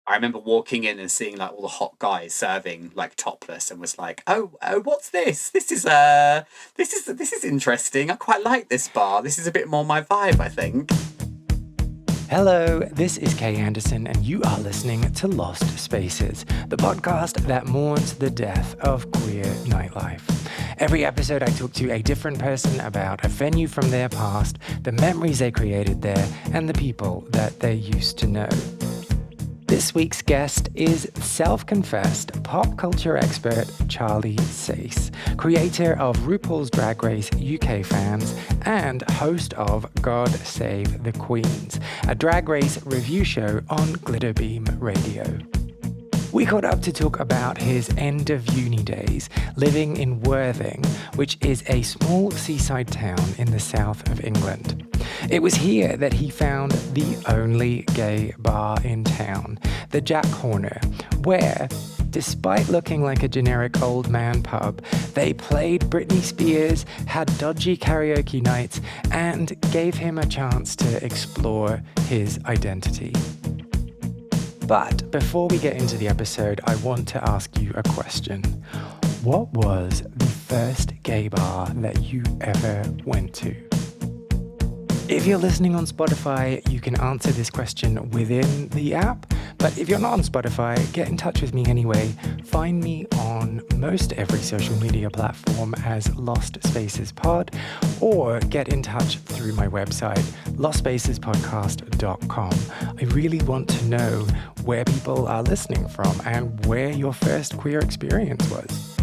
I remember walking in and seeing like all the hot guys serving like topless, and was like, oh, what's this? This is interesting. I quite like this bar. This is a bit more my vibe, I think. Hello, this is Kay Anderson, and you are listening to Lost Spaces, the podcast that mourns the death of queer nightlife. Every episode, I talk to a different person about a venue from their past, the memories they created there, and the people that they used to know. This week's guest is self-confessed pop culture expert Charlie Sayce, creator of RuPaul's Drag Race UK Fans and host of God Save the Queens, a drag race review show on Glitterbeam Radio. We caught up to talk about his end of uni days living in Worthing, which is a small seaside town in the south of England. It was here that he found the only gay bar in town, the Jack Horner, where, despite looking like a generic old man pub, they played Britney Spears, had dodgy karaoke nights, and gave him a chance to explore his identity. But before we get into the episode, I want to ask you a question. What was the first gay bar that you ever went to? If you're listening on Spotify, you can answer this question within the app. But if you're not on Spotify, get in touch with me anyway. Find me on most every social media platform as Lost Spaces Pod, or get in touch through my website, lostspacespodcast.com. I really want to know where people are listening from and where your first queer experience was.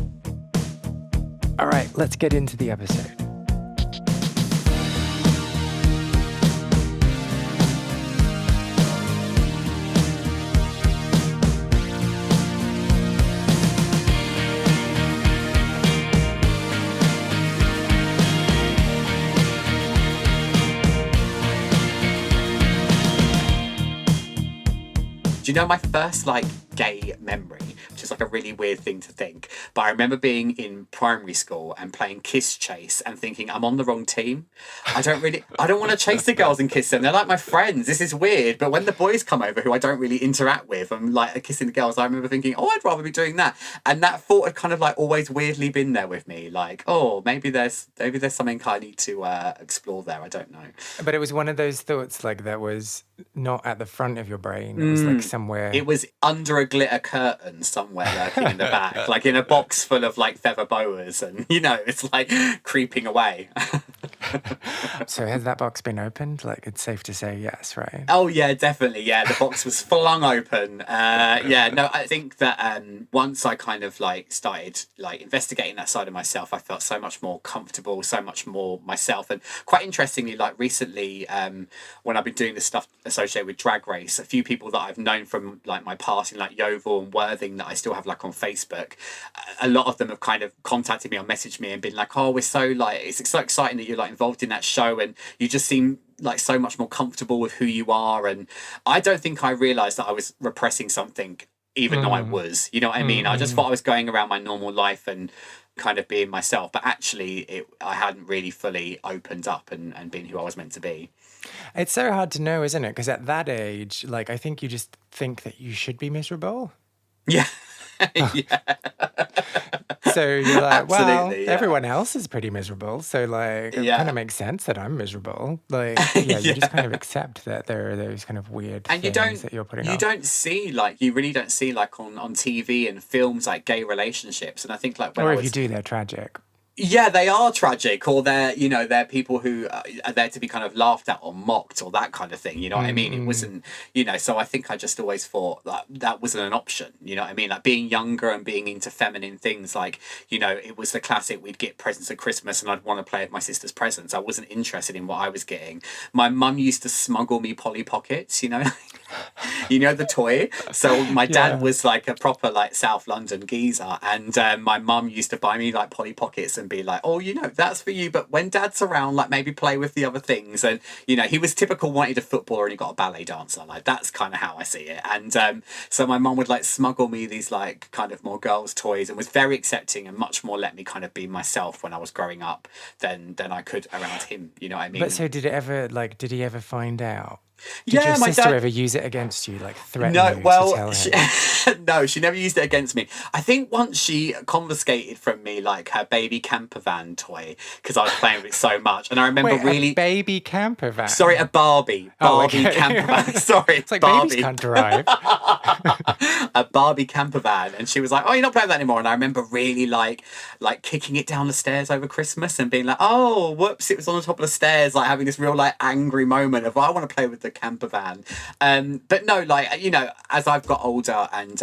All right, let's get into the episode. Do you know my first like gay memory, which is like a really weird thing to think, but I remember being in primary school and playing Kiss Chase and thinking I'm on the wrong team. I don't want to chase the girls and kiss them. They're like my friends. This is weird. But when the boys come over who I don't really interact with, I'm like kissing the girls, I remember thinking, oh, I'd rather be doing that. And that thought had kind of like always weirdly been there with me. Like, oh, maybe there's something I need to explore there. I don't know. But it was one of those thoughts like that was not at the front of your brain. It was like somewhere. It was under a glitter curtain somewhere lurking in the back, like in a box full of like feather boas, and it's like creeping away. So has that box been opened? Like, it's safe to say yes, right? Oh yeah, definitely. Yeah, the box was flung open. I think that once I kind of like started like investigating that side of myself, I felt so much more comfortable, so much more myself. And quite interestingly, like recently, when I've been doing this stuff associated with Drag Race, a few people that I've known from like my past in like Yeovil and Worthing that I still have like on Facebook, a lot of them have kind of contacted me or messaged me and been like, oh, it's so exciting that you're like involved in that show, and you just seem like so much more comfortable with who you are. And I don't think I realized that I was repressing something, even though I was, you know what I mean? I just thought I was going around my normal life and kind of being myself, but actually I hadn't really fully opened up and been who I was meant to be. It's so hard to know, isn't it? Because at that age, like, I think you just think that you should be miserable. Yeah. Yeah. So you're like, well, yeah. everyone else is pretty miserable. So like, it kind of makes sense that I'm miserable. Like, you just kind of accept that there are those kind of weird and things that you're putting up. You really don't see like on TV and films like gay relationships. And I think like if you do, they're tragic. Yeah, they are tragic, or they're people who are there to be kind of laughed at or mocked or that kind of thing. You know what I mean? It wasn't, so I think I just always thought that wasn't an option. You know what I mean? Like being younger and being into feminine things, like, it was the classic, we'd get presents at Christmas and I'd want to play with my sister's presents. I wasn't interested in what I was getting. My mum used to smuggle me Polly Pockets, the toy. So my dad was like a proper like South London geezer, and my mum used to buy me like Polly Pockets and be like, oh, that's for you, but when dad's around, like maybe play with the other things. And he was typical, wanted a footballer and he got a ballet dancer. Like that's kind of how I see it. And so my mum would like smuggle me these like kind of more girls' toys, and was very accepting and much more let me kind of be myself when I was growing up than I could around him. You know what I mean? But so did he ever find out? Did your my sister dad ever use it against you, like threaten No, you to well, tell him? no, she never used it against me. I think once she confiscated from me like her baby camper van toy because I was playing with it so much, and I remember Wait, really. a baby camper van? Sorry, a Barbie okay. camper van. Sorry, it's like Barbie. babies can't drive. A Barbie camper van, and she was like, "Oh, you're not playing that anymore." And I remember really like kicking it down the stairs over Christmas and being like, "Oh, whoops! It was on the top of the stairs." Like having this real like angry moment of, "I want to play with the camper van." But no, like, you know, as I've got older and,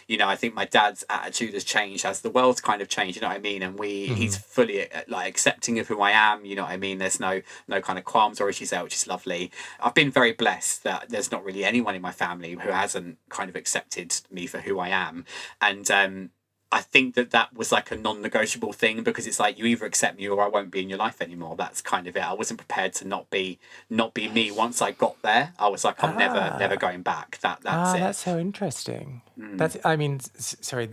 you know, I think my dad's attitude has changed as the world's kind of changed, you know what I mean? And he's fully like accepting of who I am, you know what I mean? There's no kind of qualms or issues there, which is lovely. I've been very blessed that there's not really anyone in my family who hasn't kind of accepted me for who I am. And, I think that was like a non-negotiable thing because it's like you either accept me or I won't be in your life anymore. That's kind of it. I wasn't prepared to not be me. Once I got there, I was like, I'm never going back. That's it. That's so interesting. Sorry.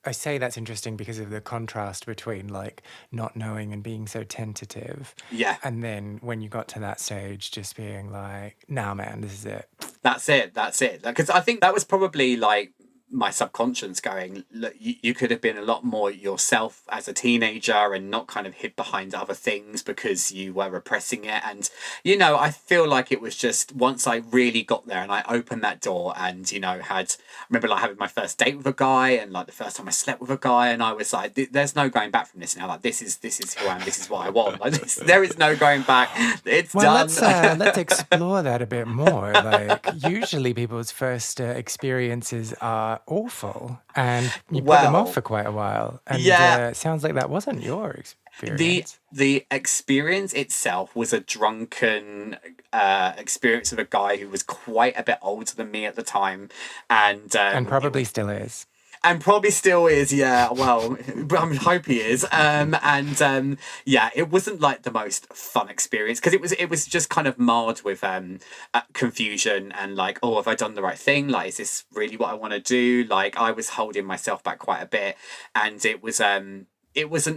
I say that's interesting because of the contrast between like not knowing and being so tentative. Yeah. And then when you got to that stage, just being like, nah, man, this is it. That's it. Because I think that was probably like my subconscious going, look, you could have been a lot more yourself as a teenager and not kind of hid behind other things because you were repressing it. And, you know, I feel like it was just once I really got there and I opened that door and, you know, I remember like having my first date with a guy and like the first time I slept with a guy and I was like, there's no going back from this now. Like, this is who I am. This is what I want. Like, there is no going back. It's done. Let's explore that a bit more. Like, usually people's first experiences are awful and you put them off for quite a while, and it sounds like that wasn't your experience. The experience itself was a drunken experience of a guy who was quite a bit older than me at the time, and probably still is. And probably still is, yeah. Well, I hope he is. It wasn't like the most fun experience because it was just kind of marred with confusion and like, oh, have I done the right thing? Like, is this really what I want to do? Like, I was holding myself back quite a bit, and it was an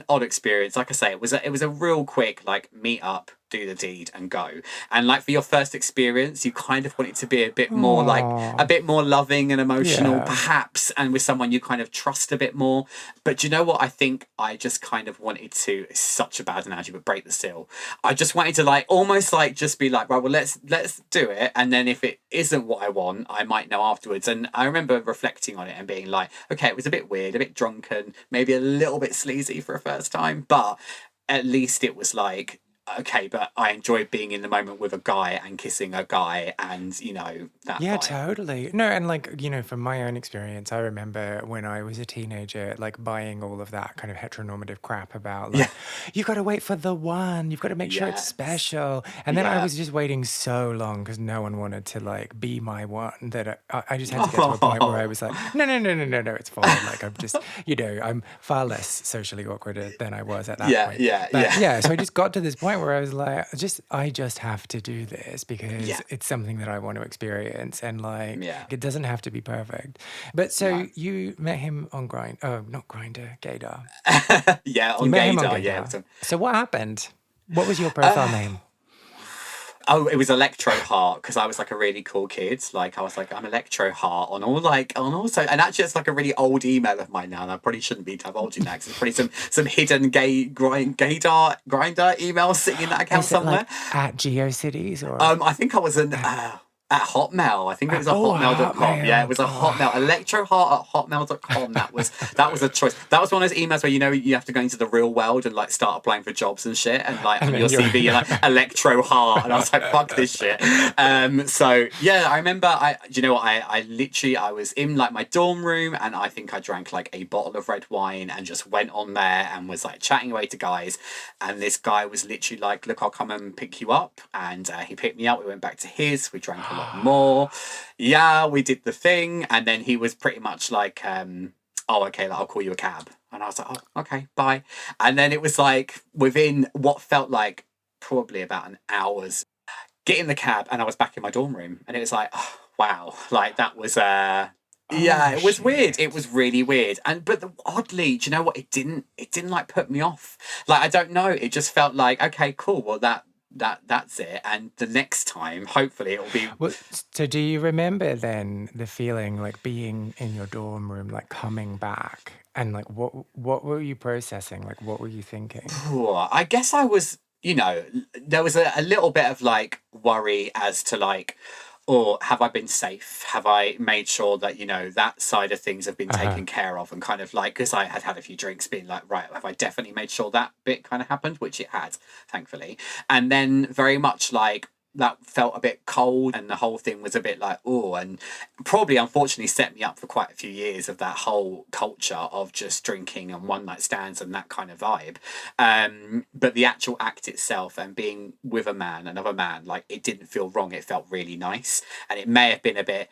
odd experience. Like I say, it was a real quick like meet up, do the deed and go. And like for your first experience, you kind of want it to be a bit more like a bit more loving and emotional perhaps, and with someone you kind of trust a bit more. But do you know what? I think I just kind of wanted to, it's such a bad analogy, but break the seal. I just wanted to like almost like just be like, right, well, let's do it. And then if it isn't what I want, I might know afterwards. And I remember reflecting on it and being like, okay, it was a bit weird, a bit drunken, maybe a little bit sleazy for a first time, but at least it was like, okay, but I enjoy being in the moment with a guy and kissing a guy and, you know, that Yeah, vibe. totally. No, and like, you know, from my own experience, I remember when I was a teenager, like buying all of that kind of heteronormative crap about like, you've got to wait for the one, you've got to make sure it's special. And then I was just waiting so long because no one wanted to like be my one that I just had to get to a point where I was like, no, it's fine. Like I'm just, you know, I'm far less socially awkward than I was at that point. Yeah. So I just got to this point where I was like, I just have to do this because it's something that I want to experience, and like it doesn't have to be perfect. But so you met him on not Grindr, Gaydar. On Gaydar. Yeah. So what happened? What was your profile name? Oh, it was Electro Heart because I was like a really cool kid. Like I was like, I'm Electro Heart on also, and actually it's like a really old email of mine now, and I probably shouldn't be divulging that because it's probably some hidden Gaydar Grindr emails sitting in that account somewhere. Like at GeoCities or I think I was at Hotmail. I think it was a hotmail.com. Yeah, it was a Hotmail. electroheart@hotmail.com. That was a choice. That was one of those emails where, you know, you have to go into the real world and like start applying for jobs and shit, and like on your CV you're like Electro Heart, and I was like, fuck this shit. So yeah, I remember do you know what, I literally was in like my dorm room, and I think I drank like a bottle of red wine and just went on there and was like chatting away to guys, and this guy was literally like, look, I'll come and pick you up, and he picked me up. We went back to his, we drank a lot more. Yeah, we did the thing, and then he was pretty much like, oh, okay, like, I'll call you a cab. And I was like, oh, okay, bye. And then it was like within what felt like probably about an hour's get in the cab, and I was back in my dorm room, and it was like, oh, wow, like that was it was weird. It was really weird. But oddly, do you know what? It didn't like put me off. Like, I don't know. It just felt like, okay, cool. Well, that's it. And the next time, hopefully, it'll be. Well, so do you remember then the feeling like being in your dorm room, like coming back, and like what were you processing? Like what were you thinking? I guess I was, there was a little bit of like worry as to like, or have I been safe? Have I made sure that, that side of things have been taken care of? And kind of like, because I had a few drinks, being like, right, have I definitely made sure that bit kind of happened? Which it had, thankfully. And then very much like, that felt a bit cold, and the whole thing was a bit like, oh, and probably unfortunately set me up for quite a few years of that whole culture of just drinking and one night stands and that kind of vibe. But the actual act itself and being with another man, like it didn't feel wrong. It felt really nice, and it may have been a bit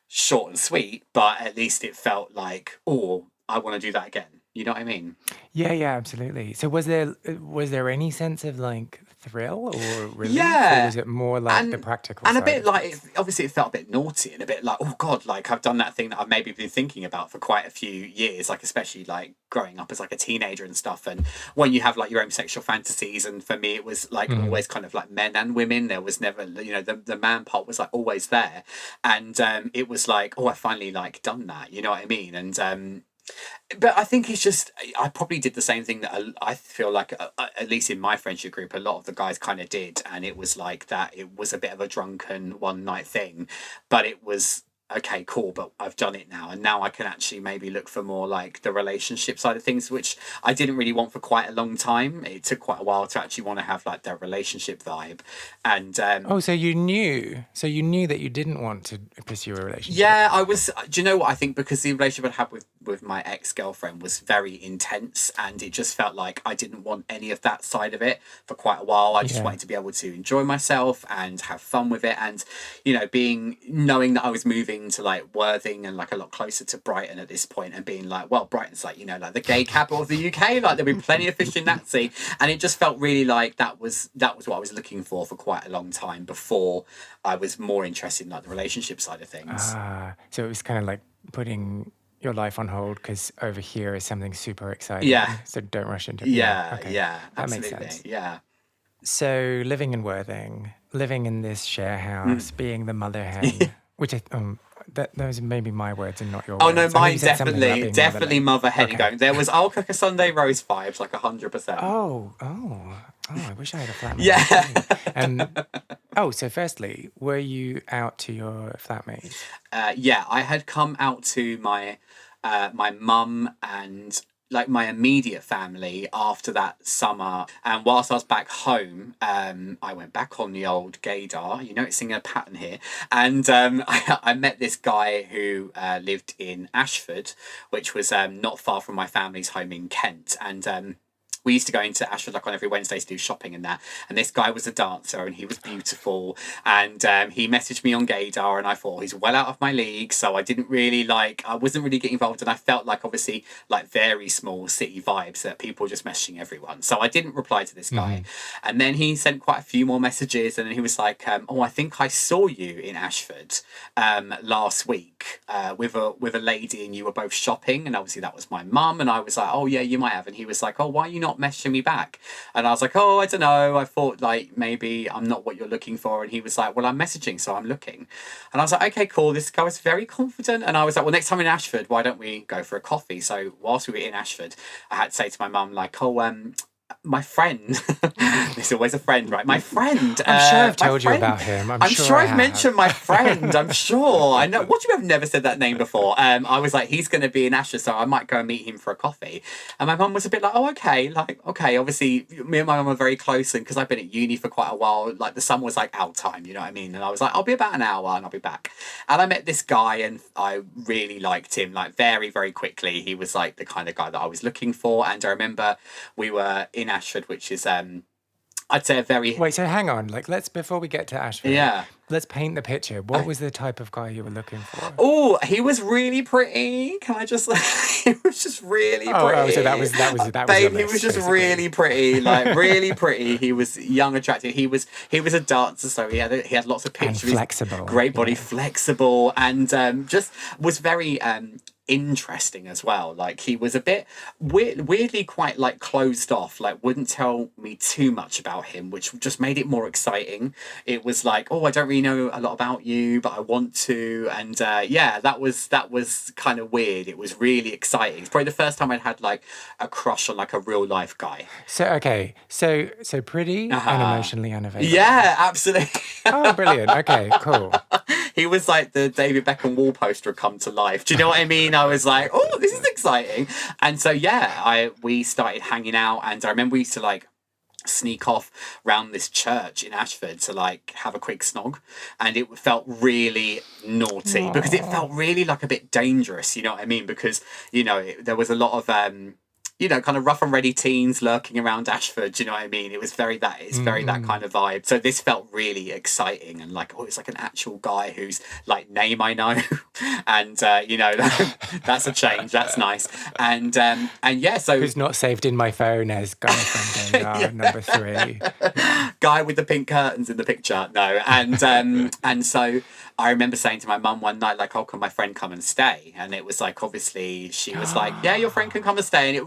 short and sweet, but at least it felt like, oh, I want to do that again. You know what I mean? Yeah, absolutely. So was there any sense of like thrill or relief, Yeah. or was it more like the practical and side a bit of like things? obviously it felt a bit naughty and a bit like, oh god, like I've done that thing that I've maybe been thinking about for quite a few years, like especially like growing up as like a teenager and stuff, and when you have like your own sexual fantasies. And for me it was like always kind of like men and women. There was never, the man part was like always there, and it was like, oh, I finally like done that, you know what I mean? And but I think it's just, I probably did the same thing that I feel like, at least in my friendship group, a lot of the guys kind of did. And it was like that, it was a bit of a drunken one night thing, but it was, okay, cool, but I've done it now. And now I can actually maybe look for more like the relationship side of things, which I didn't really want for quite a long time. It took quite a while to actually want to have like that relationship vibe. And So you knew that you didn't want to pursue a relationship. yeah, I was. Do you know what I think? Because the relationship I had with my ex-girlfriend was very intense, and it just felt like I didn't want any of that side of it for quite a while. I just wanted to be able to enjoy myself and have fun with it, and knowing that I was moving to like Worthing and like a lot closer to Brighton at this point, and being like, well, Brighton's like like the gay capital of the UK, like there'll be plenty of fish in that sea, and it just felt really like that was what I was looking for quite a long time before I was more interested in like the relationship side of things. So it was kind of like putting your life on hold because over here is something super exciting. Yeah. So don't rush into it. Yeah, Okay. yeah, That absolutely. makes sense. Yeah. So living in Worthing, living in this share house, being the mother hen, which those are maybe my words and not your Oh words. no, I know mine you said something about being definitely mother hen Okay. going. There was I'll cook a Sunday roast vibes, like 100%. Oh, I wish I had a flatmate. Yeah. So firstly, were you out to your flatmate? Yeah, I had come out to my mum and like my immediate family after that summer, and whilst I was back home, I went back on the old gaydar. You're noticing a pattern here, and I met this guy who lived in Ashford, which was not far from my family's home in Kent, and we used to go into Ashford like on every Wednesday to do shopping and that. And this guy was a dancer and he was beautiful. And he messaged me on Gaydar, and I thought he's well out of my league. So I didn't really I wasn't really getting involved. And I felt like obviously like very small city vibes that people were just messaging everyone. So I didn't reply to this guy. And then he sent quite a few more messages, and he was like, oh, I think I saw you in Ashford last week with a lady, and you were both shopping. And obviously that was my mum. And I was like, oh yeah, you might have. And he was like, oh, why are you not messaging me back? And I was like, oh, I don't know, I thought like maybe I'm not what you're looking for. And he was like, well, I'm messaging, so I'm looking. And I was like, okay, cool, this guy was very confident. And I was like, well, next time in Ashford, why don't we go for a coffee? So whilst we were in Ashford, I had to say to my mum like, oh, my friend, there's always a friend, right? My friend. I'm sure I've told you about him. I'm sure I've mentioned my friend. I'm sure. I know. What do you have never said that name before? I was like, he's going to be in Ashford, so I might go and meet him for a coffee. And my mum was a bit like, oh, okay. Like, okay. Obviously, me and my mum are very close, and because I've been at uni for quite a while, like the summer was like out time, you know what I mean? And I was like, I'll be about an hour and I'll be back. And I met this guy, and I really liked him, like very, very quickly. He was like the kind of guy that I was looking for. And I remember we were in Ashford, which is I'd say a very Wait, so hang on, like before we get to Ashford. Yeah. let's paint the picture. What was the type of guy you were looking for? Oh, he was really pretty. Can I just he was just really pretty. Oh, so that was Babe, your he was list, just basically. really pretty, like really pretty. He was young, attractive. He was a dancer, so he had lots of pictures. And flexible. Great body, flexible, and just was very interesting as well. Like he was a bit weirdly quite like closed off, like wouldn't tell me too much about him, which just made it more exciting. It was like, oh, I don't really know a lot about you, but I want to. And yeah, that was kind of weird. It was really exciting. It's probably the first time I'd had like a crush on like a real life guy. So okay, so pretty and emotionally unavailable. Yeah, absolutely. Oh, brilliant. Okay, cool. He was like the David Beckham wall poster had come to life. Do you know what I mean? I was like, oh, this is exciting. And so, yeah, we started hanging out. And I remember we used to like sneak off round this church in Ashford to like have a quick snog. And it felt really naughty because it felt really like a bit dangerous. You know what I mean? Because, you know, there was a lot of... you know, kind of rough and ready teens lurking around Ashford. Do you know what I mean? It was very that kind of vibe. So this felt really exciting and like, oh, it's like an actual guy whose like name I know, and you know, that's a change. That's nice. And yeah, so who's not saved in my phone as girlfriend number 3. Guy with the pink curtains in the picture. No, and so I remember saying to my mum one night, like, oh, can my friend come and stay? And it was like, obviously, she was like, yeah, your friend can come and stay. And it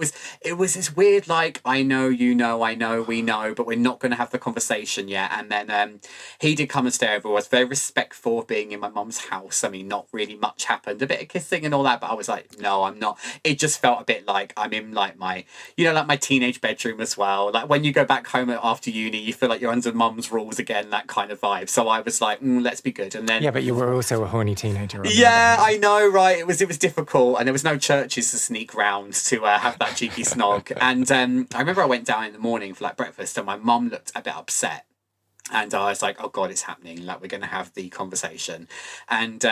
was this weird, like, I know, you know, I know, we know, but we're not going to have the conversation yet. And then he did come and stay over. I was very respectful of being in my mum's house. I mean, not really much happened. A bit of kissing and all that, but I was like, no, I'm not. It just felt a bit like I'm in, like, my, you know, like my teenage bedroom as well. Like, when you go back home after uni, you feel like you're under mum's rules again, that kind of vibe. So I was like, let's be good. And then... Yeah, but you were also a horny teenager. Yeah, I know, right? It was difficult, and there was no churches to sneak round to have that cheeky snog. And I remember I went down in the morning for like breakfast, and my mum looked a bit upset. And I was like, oh God, it's happening. Like, we're going to have the conversation. And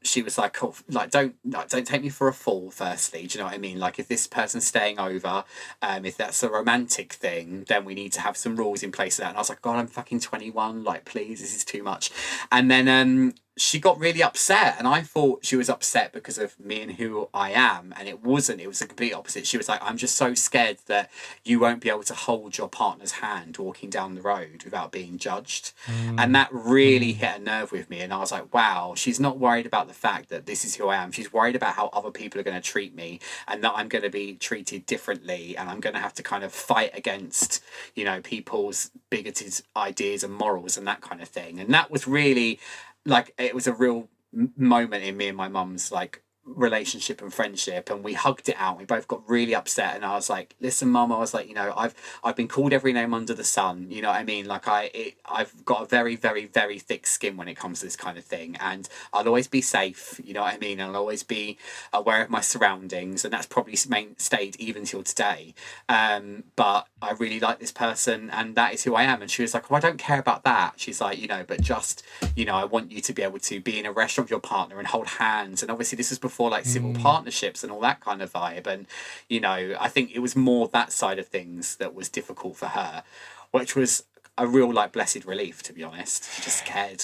she was like, oh, like, don't take me for a fool, firstly. Do you know what I mean? Like, if this person's staying over, if that's a romantic thing, then we need to have some rules in place for that. And I was like, God, I'm fucking 21. Like, please, this is too much. And then she got really upset, and I thought she was upset because of me and who I am, and it wasn't. It was the complete opposite. She was like, I'm just so scared that you won't be able to hold your partner's hand walking down the road without being judged. And that really hit a nerve with me, and I was like, wow, she's not worried about the fact that this is who I am. She's worried about how other people are going to treat me, and that I'm going to be treated differently, and I'm going to have to kind of fight against, you know, people's bigoted ideas and morals and that kind of thing. And that was really... like, it was a real moment in me and my mum's like relationship and friendship, and we hugged it out. We both got really upset, and I was like, listen, Mum, I was like, you know, I've been called every name under the sun, you know what I mean? Like, I've got a very, very, very thick skin when it comes to this kind of thing, and I'll always be safe, you know what I mean? I'll always be aware of my surroundings, and that's probably stayed even till today. But I really like this person, and that is who I am. And she was like, oh, I don't care about that. She's like, you know, but just, you know, I want you to be able to be in a restaurant with your partner and hold hands. And obviously this is before like civil partnerships and all that kind of vibe. And, you know, I think it was more that side of things that was difficult for her, which was a real like blessed relief, to be honest. She just cared.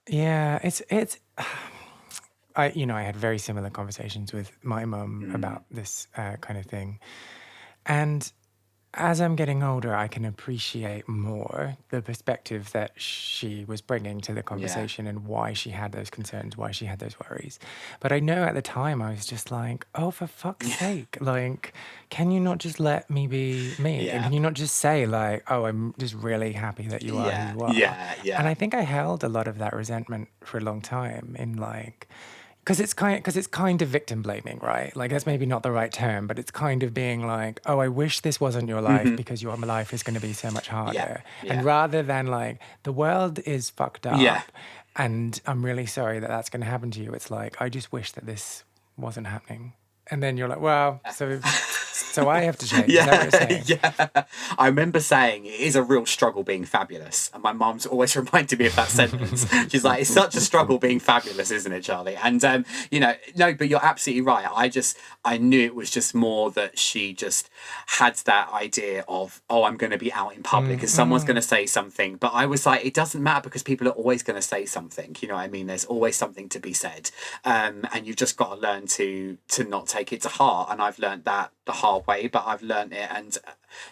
Yeah, it's I had very similar conversations with my mum about this kind of thing. And as I'm getting older, I can appreciate more the perspective that she was bringing to the conversation and why she had those concerns, why she had those worries. But I know at the time I was just like, oh, for fuck's sake, like, can you not just let me be me? And can you not just say like, oh, I'm just really happy that you are who you are? Yeah. And I think I held a lot of that resentment for a long time in like... Because it's kind of victim blaming, right? Like, that's maybe not the right term, but it's kind of being like, oh, I wish this wasn't your life because your life is going to be so much harder. And rather than like, the world is fucked up and I'm really sorry that that's going to happen to you, it's like, I just wish that this wasn't happening. And then you're like, well, so So I have to change. Is that what you're saying? Yeah. I remember saying it is a real struggle being fabulous. And my mum's always reminded me of that sentence. She's like, it's such a struggle being fabulous, isn't it, Charlie? And, you know, no, but you're absolutely right. I knew it was just more that she just had that idea of, oh, I'm going to be out in public and someone's going to say something. But I was like, it doesn't matter because people are always going to say something. You know what I mean? There's always something to be said. And you've just got to learn to not take it to heart. And I've learned that the hard way, but I've learned it. And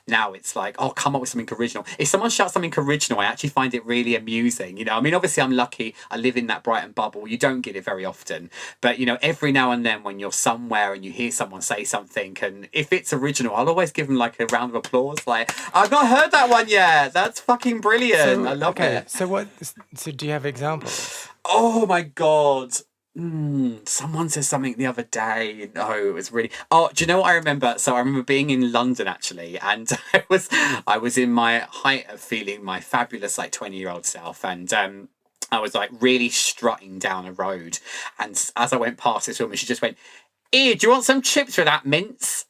now it's like, oh, come up with something original. If someone shouts something original, I actually find it really amusing. You know, I mean, obviously I'm lucky. I live in that Brighton bubble. You don't get it very often. But, you know, every now and then when you're somewhere and you hear someone say something, and if it's original, I'll always give them like a round of applause. Like, I've not heard that one yet. That's fucking brilliant. I love it. So do you have examples? Oh my God. Someone said something the other day. No, it was really. Oh, do you know what I remember? So I remember being in London actually, and I was in my height of feeling my fabulous like 20-year-old self, and I was like really strutting down a road, and as I went past this woman, she just went, "Here, do you want some chips with that mince?"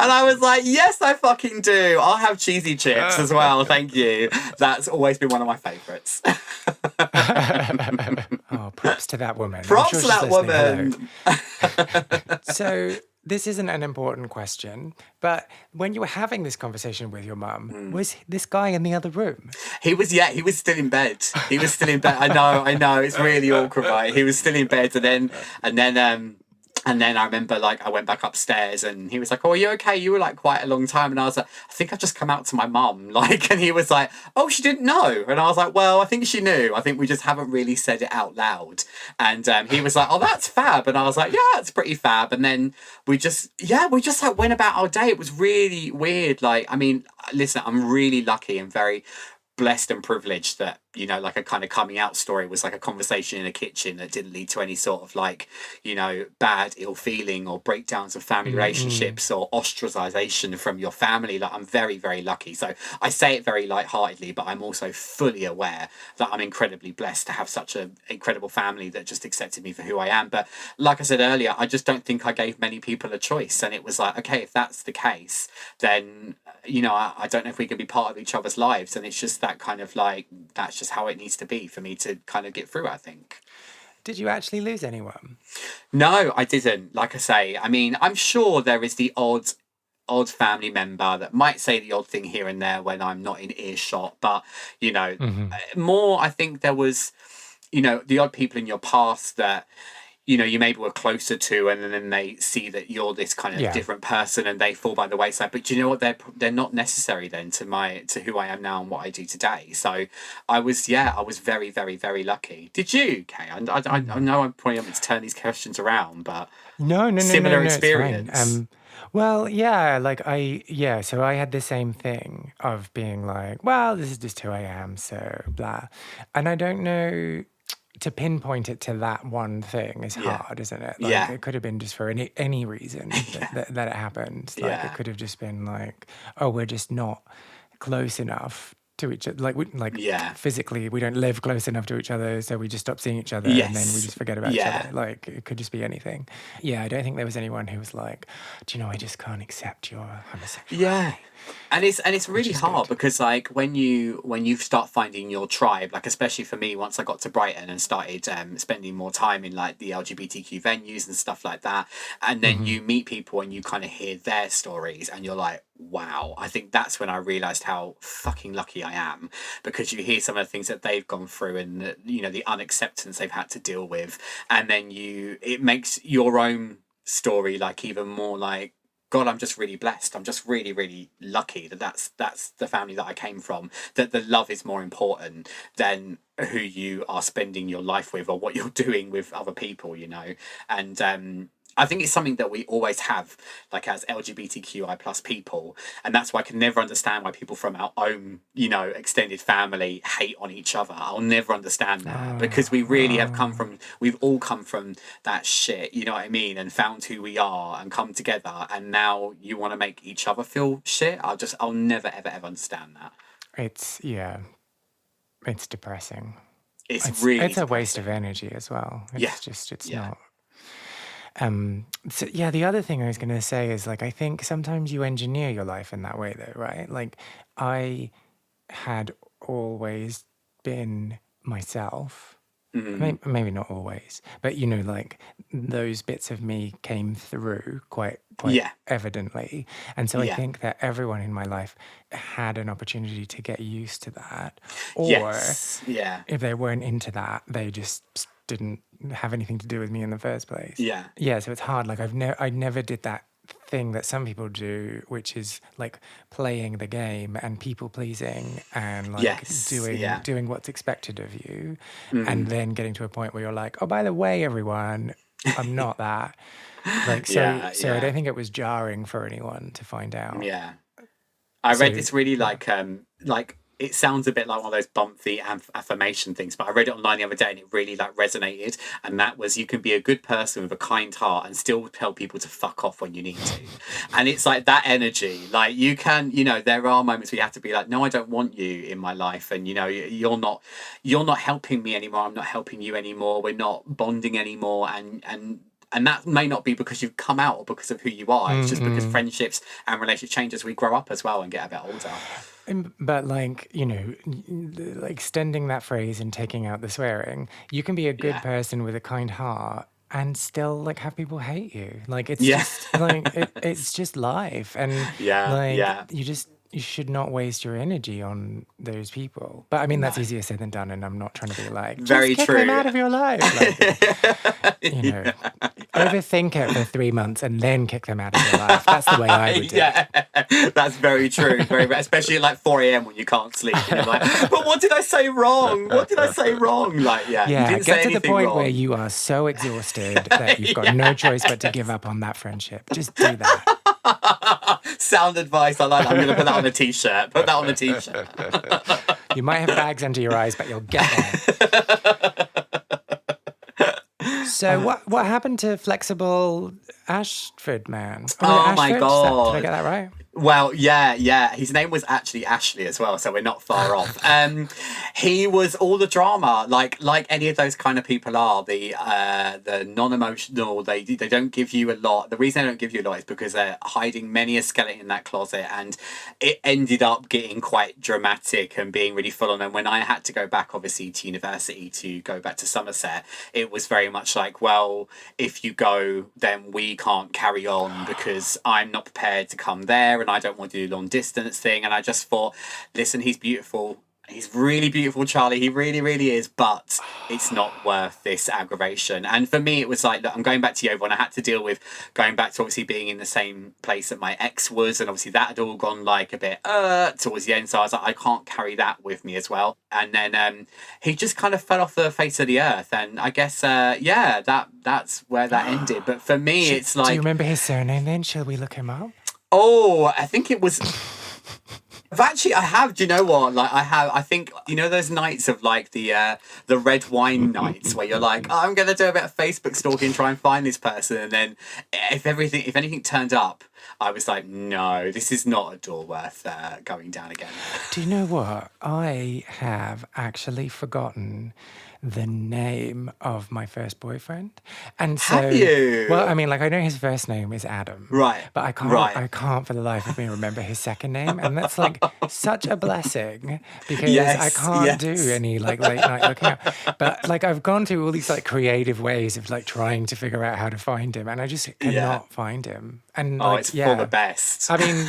And I was like, yes, I fucking do. I'll have cheesy chips as well. Thank you. That's always been one of my favourites. Oh, props to that woman. Props to that woman. So this isn't an important question, but when you were having this conversation with your mum, was this guy in the other room? He was still in bed. He was still in bed. I know. It's really awkward, right? He was still in bed, and then I remember, like, I went back upstairs and he was like, oh, are you okay? You were, like, quite a long time. And I was like, I think I've just come out to my mum. Like, and he was like, oh, she didn't know. And I was like, well, I think she knew. I think we just haven't really said it out loud. And he was like, oh, that's fab. And I was like, yeah, it's pretty fab. And then we just like went about our day. It was really weird. Like, I mean, listen, I'm really lucky and very blessed and privileged that, you know, like a kind of coming out story was like a conversation in a kitchen that didn't lead to any sort of like, you know, bad ill feeling or breakdowns of family relationships or ostracization from your family. Like, I'm very, very lucky. So I say it very lightheartedly, but I'm also fully aware that I'm incredibly blessed to have such an incredible family that just accepted me for who I am. But like I said earlier, I just don't think I gave many people a choice. And it was like, okay, if that's the case, then, you know, I don't know if we can be part of each other's lives. And it's just that kind of like, that's just how it needs to be for me to kind of get through, I think. Did you actually lose anyone? No, I didn't. Like I say, I mean, I'm sure there is the odd family member that might say the odd thing here and there when I'm not in earshot. But, you know, more, I think there was, you know, the odd people in your past that, you know, you maybe were closer to, and then they see that you're this kind of different person and they fall by the wayside. But do you know what? They're not necessary then to who I am now and what I do today. So I was very, very, very lucky. Did you, Kay? I know I'm probably having to turn these questions around, but no, similar experience. Well, yeah, so I had the same thing of being like, well, this is just who I am, so blah. And I don't know, to pinpoint it to that one thing is hard, isn't it? Like, it could have been just for any reason that it happened. Like, it could have just been like, oh, we're just not close enough to each other. Like, physically, we don't live close enough to each other, so we just stop seeing each other, and then we just forget about each other. Like, it could just be anything. Yeah, I don't think there was anyone who was like, do you know, I just can't accept your homosexuality. Yeah. And it's really hard because like when you start finding your tribe, like especially for me, once I got to Brighton and started spending more time in like the LGBTQ venues and stuff like that, and then you meet people and you kind of hear their stories and you're like, wow. I think that's when I realized how fucking lucky I am, because you hear some of the things that they've gone through and the, you know, the unacceptance they've had to deal with, and then it makes your own story like even more like, God, I'm just really blessed. I'm just really, really lucky that's the family that I came from, that the love is more important than who you are spending your life with or what you're doing with other people, you know. And I think it's something that we always have, like as LGBTQI plus people, and that's why I can never understand why people from our own, you know, extended family hate on each other. I'll never understand that, because we really we've all come from that shit, you know what I mean, and found who we are and come together, and now you want to make each other feel shit. I'll never ever understand that. It's depressing. It's a depressing. waste of energy as well. It's not. So yeah, the other thing I was going to say is like, I think sometimes you engineer your life in that way though, right? Like I had always been myself. Maybe not always, but you know, like those bits of me came through quite Yeah. evidently. And so I Yeah. think that everyone in my life had an opportunity to get used to that. Or Yes. Yeah. if they weren't into that, they just didn't have anything to do with me in the first place. Yeah. Yeah, so it's hard. Like I never did that thing that some people do, which is like playing the game and people pleasing and like Yes. Yeah. doing what's expected of you, Mm-hmm. and then getting to a point where you're like, oh, by the way, everyone, I'm not that. Like Yeah. so I don't think it was jarring for anyone to find out. Yeah. I read this really like it sounds a bit like one of those bumpy affirmation things, but I read it online the other day and it really like resonated. And that was, you can be a good person with a kind heart and still tell people to fuck off when you need to. And it's like that energy, like you can, you know, there are moments where you have to be like, no, I don't want you in my life. And, you know, you're not helping me anymore. I'm not helping you anymore. We're not bonding anymore. And that may not be because you've come out or because of who you are. It's just because friendships and relationships change as we grow up as well and get a bit older. But like, you know, like extending that phrase and taking out the swearing, you can be a good person with a kind heart and still like have people hate you. Like it's just like it's just life. And you should not waste your energy on those people. But I mean, that's easier said than done. And I'm not trying to be like, very just true. kick them out of your life. Like, you know, overthink it for 3 months and then kick them out of your life. That's the way I would do it. That's very true. Especially at like 4 a.m. when you can't sleep. And you're like, but what did I say wrong? What did I say wrong? Like, you didn't get say to the point wrong. where you are so exhausted that you've got no choice but to give up on that friendship. Just do that. Sound advice. I like that. I'm going to put that on a t-shirt. Put that on a t-shirt. You might have bags under your eyes, but you'll get there. So what happened to flexible Ashford man? Oh my God. Did I get that right? Well, yeah. His name was actually Ashley as well, so we're not far off. He was all the drama, like any of those kind of people are. The non-emotional. They don't give you a lot. The reason they don't give you a lot is because they're hiding many a skeleton in that closet, and it ended up getting quite dramatic and being really full on. And when I had to go back, obviously, to university to go back to Somerset, it was very much like, well, if you go, then we can't carry on because I'm not prepared to come there. And I don't want to do long distance thing. And I just thought, listen, he's beautiful. He's really beautiful, Charlie. He really, really is. But it's not worth this aggravation. And for me, it was like, look, I'm going back to Yeovil, and I had to deal with going back to obviously being in the same place that my ex was. And obviously that had all gone like a bit towards the end. So I was like, I can't carry that with me as well. And then he just kind of fell off the face of the earth. And I guess, that's where that ended. But for me, it's like... Do you remember his surname then? Shall we look him up? Oh, I think it was... I have. Do you know what? Like, I think, you know, those nights of like the red wine nights where you're like, oh, I'm going to do a bit of Facebook stalking, try and find this person. And then if anything turned up, I was like, no, this is not a door worth going down again. Do you know what? I have actually forgotten the name of my first boyfriend. And so, have you? Well, I mean, like, I know his first name is Adam. Right. But I can't for the life of me remember his second name. And that's like such a blessing because I can't do any like late night looking up. But like, I've gone through all these like creative ways of like trying to figure out how to find him. And I just cannot find him. And like, it's for the best. I mean,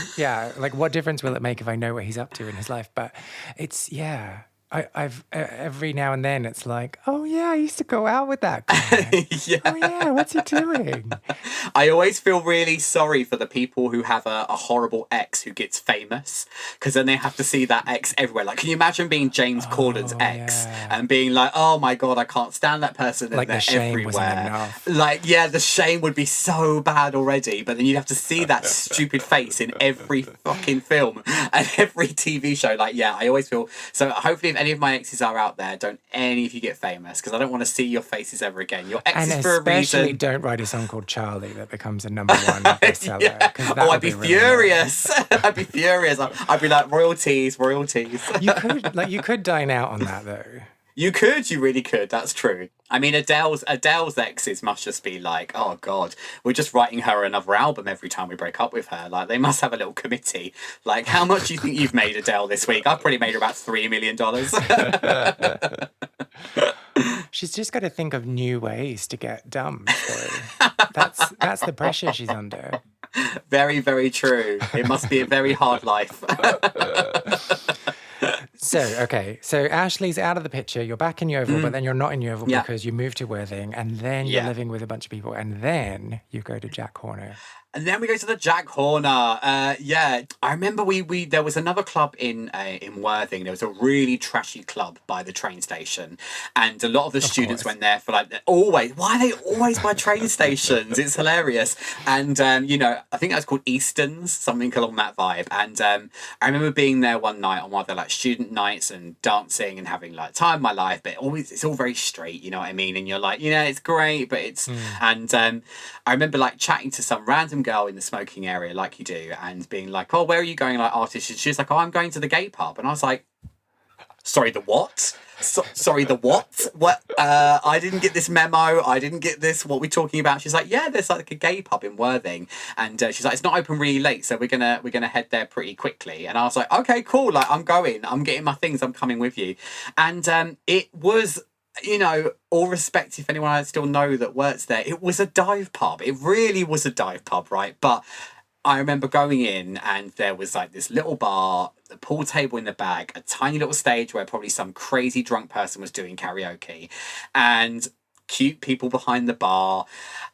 like what difference will it make if I know what he's up to in his life? But it's, I've every now and then it's like, oh yeah, I used to go out with that guy. Oh yeah, what's he doing? I always feel really sorry for the people who have a horrible ex who gets famous, because then they have to see that ex everywhere. Like, can you imagine being James Corden's ex and being like, oh my God, I can't stand that person, and like they're the shame everywhere. Wasn't enough. Like, the shame would be so bad already, but then you'd have to see that stupid face in every fucking film and every TV show. Like, I always feel so. Hopefully, if any of my exes are out there, don't any of you get famous, because I don't want to see your faces ever again. Your exes for a reason. And especially don't write a song called Charlie that becomes a #1 bestseller. I'd be furious. I'd be furious. I'd be like, royalties. You could dine out on that though. You really could. That's true. I mean, Adele's exes must just be like, oh God, we're just writing her another album every time we break up with her. Like, they must have a little committee. Like, how much do you think you've made, Adele, this week? I've probably made her about $3 million. She's just got to think of new ways to get dumb. So that's the pressure she's under. Very, very true. It must be a very hard life. So Ashley's out of the picture. You're back in Yeovil, but then you're not in Yeovil because you moved to Worthing, and then you're living with a bunch of people, and then you go to Jack Horner. And then we go to the Jack Horner. I remember we there was another club in Worthing. There was a really trashy club by the train station, and a lot of the students went there for like always. Why are they always by train stations? It's hilarious. And I think that was called Easton's, something along that vibe. And I remember being there one night on one of the like student nights and dancing and having like time of my life. But it's all very straight, you know what I mean? And you're like, it's great, but it's and I remember like chatting to some random girl in the smoking area like you do and being like, oh, where are you going, like artist? And she was like, oh, I'm going to the gay pub. And I was like, sorry, the what? Sorry, the what? What? I didn't get this memo. I didn't get this. What we're talking about? She's like, yeah, there's like a gay pub in Worthing, and she's like, it's not open really late, so we're gonna head there pretty quickly. And I was like, okay, cool. Like, I'm going. I'm getting my things. I'm coming with you. And it was, all respect if anyone I still know that works there, it was a dive pub. It really was a dive pub, right? But I remember going in and there was like this little bar, a pool table in the back, a tiny little stage where probably some crazy drunk person was doing karaoke, and cute people behind the bar,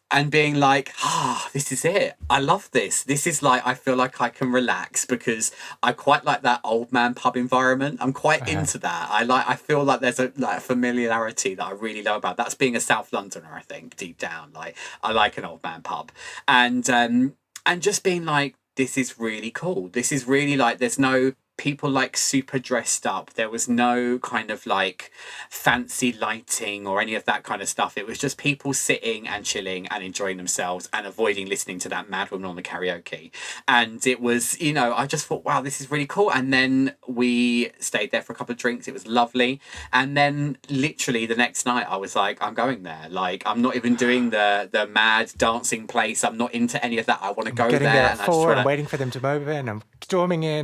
and being like, this is it. I love this. This is like, I feel like I can relax because I quite like that old man pub environment. I'm quite into that. I feel like there's a familiarity that I really love about. That's being a South Londoner, I think, deep down. Like, I like an old man pub. And just being like, this is really cool. This is really like, there's no people like super dressed up. There was no kind of like fancy lighting or any of that kind of stuff. It was just people sitting and chilling and enjoying themselves and avoiding listening to that mad woman on the karaoke. And it was, I just thought, wow, this is really cool. And then we stayed there for a couple of drinks. It was lovely. And then literally the next night I was like, I'm going there. Like, I'm not even doing the mad dancing place. I'm not into any of that. I want to go getting there. At 4, I'm waiting for them to open. I'm storming in.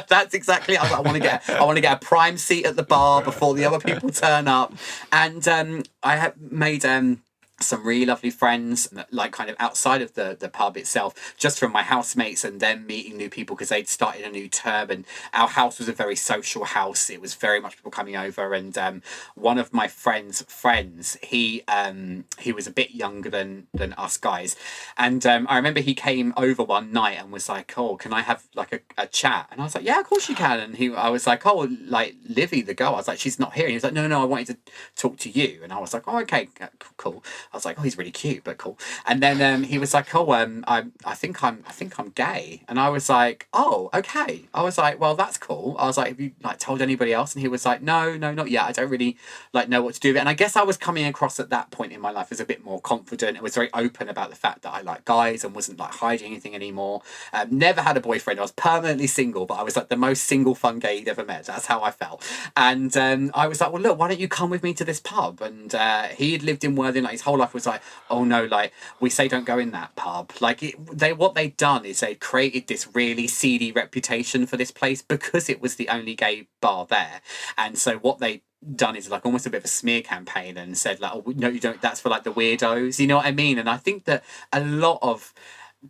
That's exactly. I want to get a prime seat at the bar before the other people turn up, and I have made some really lovely friends, like kind of outside of the pub itself, just from my housemates and them meeting new people because they'd started a new term, and our house was a very social house. It was very much people coming over, and one of my friends, he was a bit younger than us guys, and I remember he came over one night and was like, oh, can I have like a chat? And I was like, yeah, of course you can. And I was like, oh, like Livy the girl, I was like, she's not here. And he was like, no, I wanted to talk to you. And I was like, oh, okay, cool. I was like, oh, he's really cute, but cool. And then he was like, oh, I think I'm gay. And I was like, oh, okay. I was like, well, that's cool. I was like, have you like told anybody else? And he was like, no, not yet. I don't really like know what to do with it. And I guess I was coming across at that point in my life as a bit more confident. I was very open about the fact that I like guys and wasn't like hiding anything anymore. Never had a boyfriend. I was permanently single, but I was like the most single fun gay he'd ever met. That's how I felt. And I was like, well, look, why don't you come with me to this pub? And he had lived in Worthing like his whole life. Was like, oh no, like we say don't go in that pub. Like what they'd done is they created this really seedy reputation for this place because it was the only gay bar there. And so what they done is like almost a bit of a smear campaign and said like, oh no, you don't, that's for like the weirdos, you know what I mean? And I think that a lot of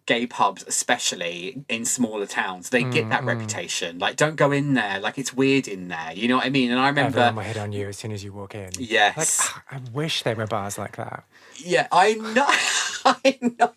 gay pubs, especially in smaller towns, they get that reputation. Like, don't go in there. Like, it's weird in there. You know what I mean? And I remember everyone will hit on you as soon as you walk in. Yes. Like, I wish there were bars like that. Yeah, I know. I know.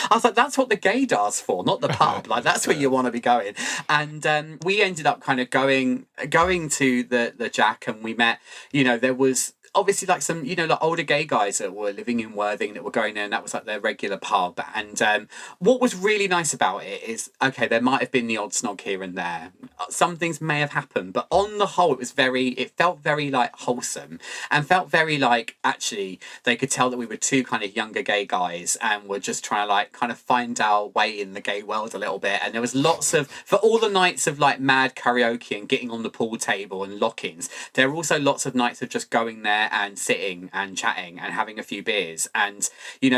I was like, that's what the gaydar's for, not the pub. Like, that's where you want to be going. And we ended up kind of going to the Jack, and we met. There was obviously like some, like older gay guys that were living in Worthing that were going there, and that was like their regular pub. And what was really nice about it is, okay, there might have been the odd snog here and there. Some things may have happened, but on the whole, it felt very like wholesome, and felt very like, actually, they could tell that we were two kind of younger gay guys and were just trying to like kind of find our way in the gay world a little bit. And there was lots of, for all the nights of like mad karaoke and getting on the pool table and lock-ins, there were also lots of nights of just going there and sitting and chatting and having a few beers. And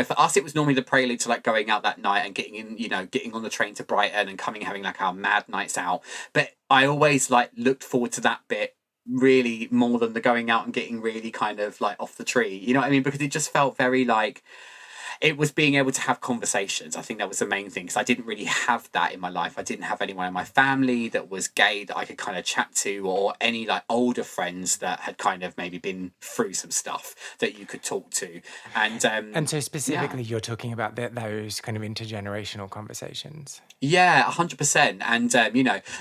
for us, it was normally the prelude to like going out that night and getting in, getting on the train to Brighton and coming, having like our mad nights out. But I always like looked forward to that bit really more than the going out and getting really kind of like off the tree, you know what I mean? Because it just felt very like, it was being able to have conversations. I think that was the main thing, because I didn't really have that in my life. I didn't have anyone in my family that was gay that I could kind of chat to, or any like older friends that had kind of maybe been through some stuff that you could talk to. And so specifically, you're talking about those kind of intergenerational conversations. Yeah, 100%. And,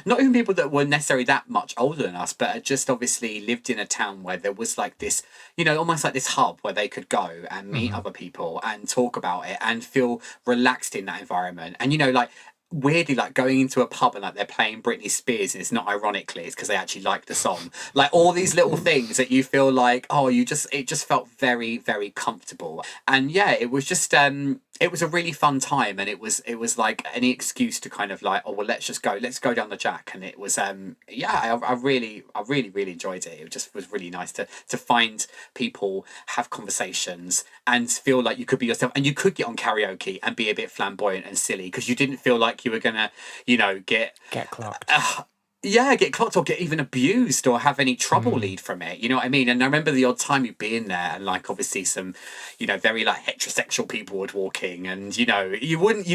not even people that were necessarily that much older than us, but had just obviously lived in a town where there was like this, almost like this hub where they could go and meet other people and talk about it and feel relaxed in that environment. And, like, weirdly, like going into a pub and like they're playing Britney Spears, and it's not ironically, it's because they actually like the song. Like all these little things that you feel like, it just felt very, very comfortable. And yeah, it was just it was a really fun time, and it was like any excuse to kind of like, let's go down the Jack. And it was I really enjoyed it. It just was really nice to find people, have conversations, and feel like you could be yourself, and you could get on karaoke and be a bit flamboyant and silly, because you didn't feel like you were gonna get clocked. Get clocked or get even abused or have any trouble lead from it. You know what I mean? And I remember the odd time you'd be in there and like obviously some, very like heterosexual people would walk in, and you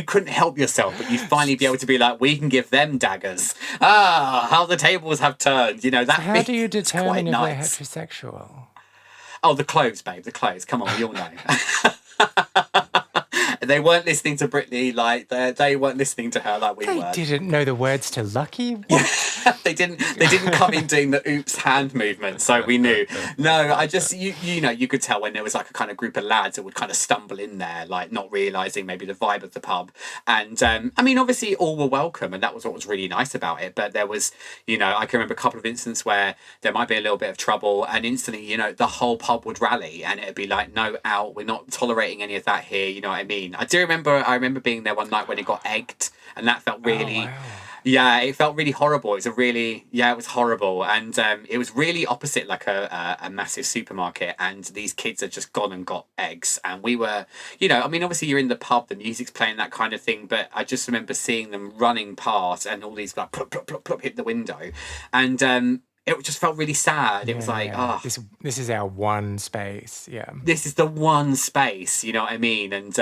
couldn't help yourself, but you'd finally be able to be like, we can give them daggers. How the tables have turned. That. So how do you determine if nice. they're heterosexual? Oh, the clothes, babe. The clothes. Come on, we all know. They weren't listening to Britney like they weren't listening to her like we were. They didn't know the words to Lucky. They didn't come in doing the oops hand movement, so we knew. No, I just you could tell when there was like a kind of group of lads that would kind of stumble in there, like not realising maybe the vibe of the pub. And obviously all were welcome, and that was what was really nice about it. But there was, I can remember a couple of instances where there might be a little bit of trouble, and instantly, the whole pub would rally, and it'd be like, no, out, we're not tolerating any of that here. You know what I mean? I remember being there one night when it got egged, and that felt really. Oh, wow. Yeah, it felt really horrible. It was horrible. And it was really opposite like a massive supermarket, and these kids had just gone and got eggs. And we were, obviously you're in the pub, the music's playing, that kind of thing, but I just remember seeing them running past and all these like plop, plop, plop, plop hit the window. And it just felt really sad. It was like, this is our one space. Yeah. This is the one space, you know what I mean? And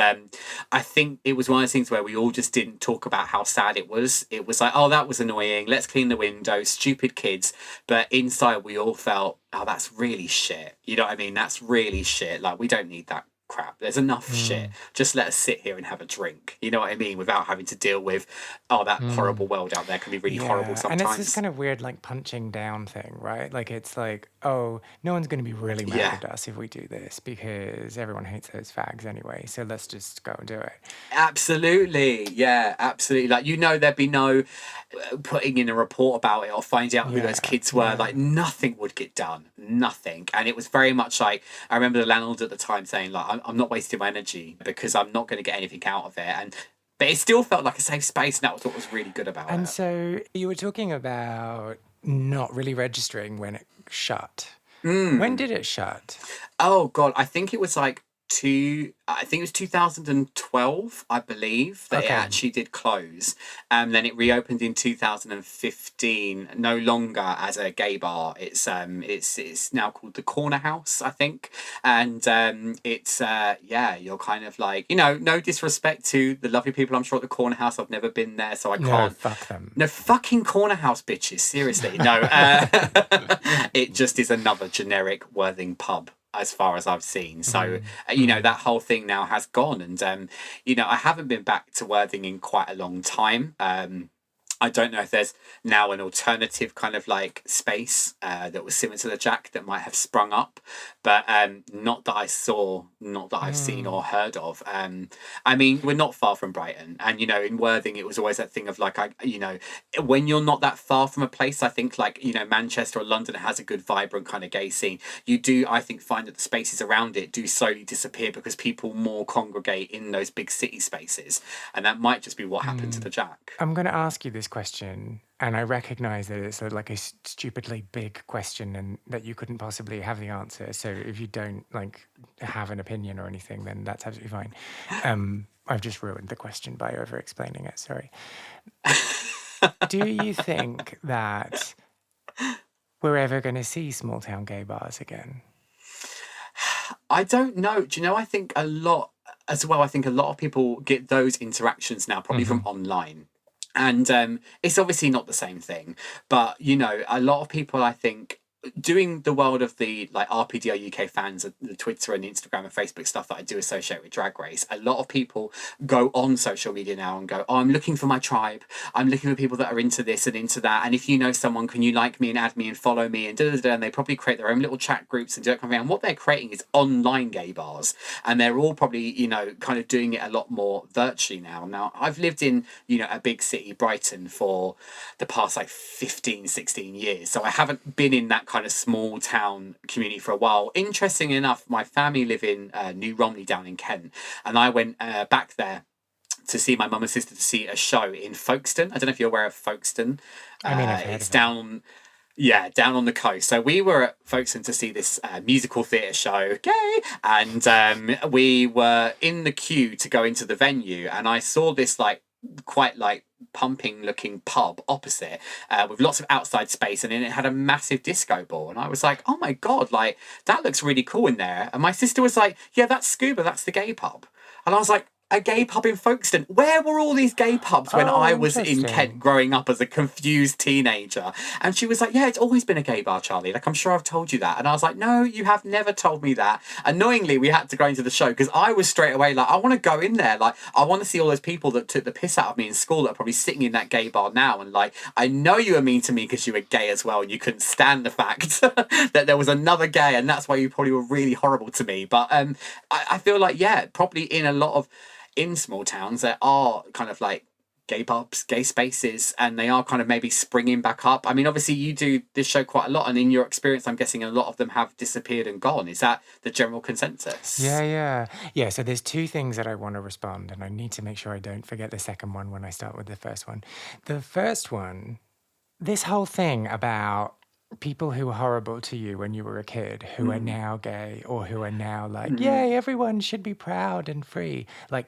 I think it was one of those things where we all just didn't talk about how sad it was. It was like, that was annoying. Let's clean the window. Stupid kids. But inside we all felt, that's really shit. You know what I mean? That's really shit. Like, we don't need that crap. There's enough shit. Just let us sit here and have a drink. You know what I mean? Without having to deal with, that horrible world out there can be really horrible sometimes. And it's this kind of weird like punching down thing, right? Like it's like, no one's going to be really mad at us if we do this because everyone hates those fags anyway. So let's just go and do it. Absolutely. Yeah, absolutely. Like, there'd be no putting in a report about it or finding out who those kids were. Like, nothing would get done. Nothing. And it was very much like, I remember the landlord at the time saying, like, I'm not wasting my energy because I'm not going to get anything out of it. But it still felt like a safe space, and that was what was really good about it. And so you were talking about not really registering when it shut. When did it shut? Oh, God. I think it was like 2012, I believe, that it actually did close. And then it reopened in 2015, no longer as a gay bar. It's now called the Corner House, I think. And it's you're kind of like, no disrespect to the lovely people I'm sure at the Corner House. I've never been there, so I can't. No, fuck them. No, fucking Corner House bitches, seriously. No, it just is another generic Worthing pub, as far as I've seen. So, that whole thing now has gone. And, I haven't been back to Worthing in quite a long time. I don't know if there's now an alternative kind of like space that was similar to the Jack that might have sprung up, but not that I saw, not that I've seen or heard of. I mean, we're not far from Brighton, and you know, in Worthing, it was always that thing of like, you know, when you're not that far from a place, I think like, you know, Manchester or London has a good vibrant kind of gay scene. You do, I think, find that the spaces around it do slowly disappear because people more congregate in those big city spaces, and that might just be what happened to the Jack. I'm going to ask you this question, and I recognize that it's like a stupidly big question and that you couldn't possibly have the answer. So if you don't like have an opinion or anything, then that's absolutely fine. I've just ruined the question by over explaining it. Sorry. Do you think that we're ever going to see small town gay bars again? I don't know. Do you know, I think a lot as well. I think a lot of people get those interactions now probably from online. And it's obviously not the same thing, but you know, a lot of people, I think, doing the world of the like RPDO UK fans, the Twitter and Instagram and Facebook stuff that I do associate with Drag Race, a lot of people go on social media now and go, oh, I'm looking for my tribe. I'm looking for people that are into this and into that. And if you know someone, can you like me and add me and follow me and da-da-da. And they probably create their own little chat groups and do that kind of thing. And what they're creating is online gay bars. And they're all probably, you know, kind of doing it a lot more virtually now. Now, I've lived in, you know, a big city, Brighton, for the past like 15, 16 years. So I haven't been in that kind of small town community for a while. Interestingly enough, my family live in New Romney down in Kent, and I went back there to see my mum and sister to see a show in Folkestone. I don't know if you're aware of Folkestone. I mean, I've heard it's of down down on the coast. So we were at Folkestone to see this musical theatre show, gay, and we were in the queue to go into the venue, and I saw this like quite like pumping looking pub opposite with lots of outside space, and then it had a massive disco ball, and I was like, oh my god, like that looks really cool in there. And my sister was like, yeah, that's Scuba, that's the gay pub. And I was like, a gay pub in Folkestone? Where were all these gay pubs when I was in Kent growing up as a confused teenager? And she was like, yeah, it's always been a gay bar, Charlie. Like, I'm sure I've told you that. And I was like, no, you have never told me that. Annoyingly, we had to go into the show because I was straight away like, I want to go in there. Like, I want to see all those people that took the piss out of me in school that are probably sitting in that gay bar now. And like, I know you were mean to me because you were gay as well and you couldn't stand the fact that there was another gay, and that's why you probably were really horrible to me. But I feel like, yeah, probably in small towns there are kind of like gay pubs, gay spaces, and they are kind of maybe springing back up. I mean, obviously you do this show quite a lot, and in your experience I'm guessing a lot of them have disappeared and gone. Is that the general consensus? Yeah, so there's two things that I want to respond, and I need to make sure I don't forget the second one when I start with the first one. The first one, this whole thing about people who were horrible to you when you were a kid, who are now gay, or who are now like, yay, everyone should be proud and free. Like,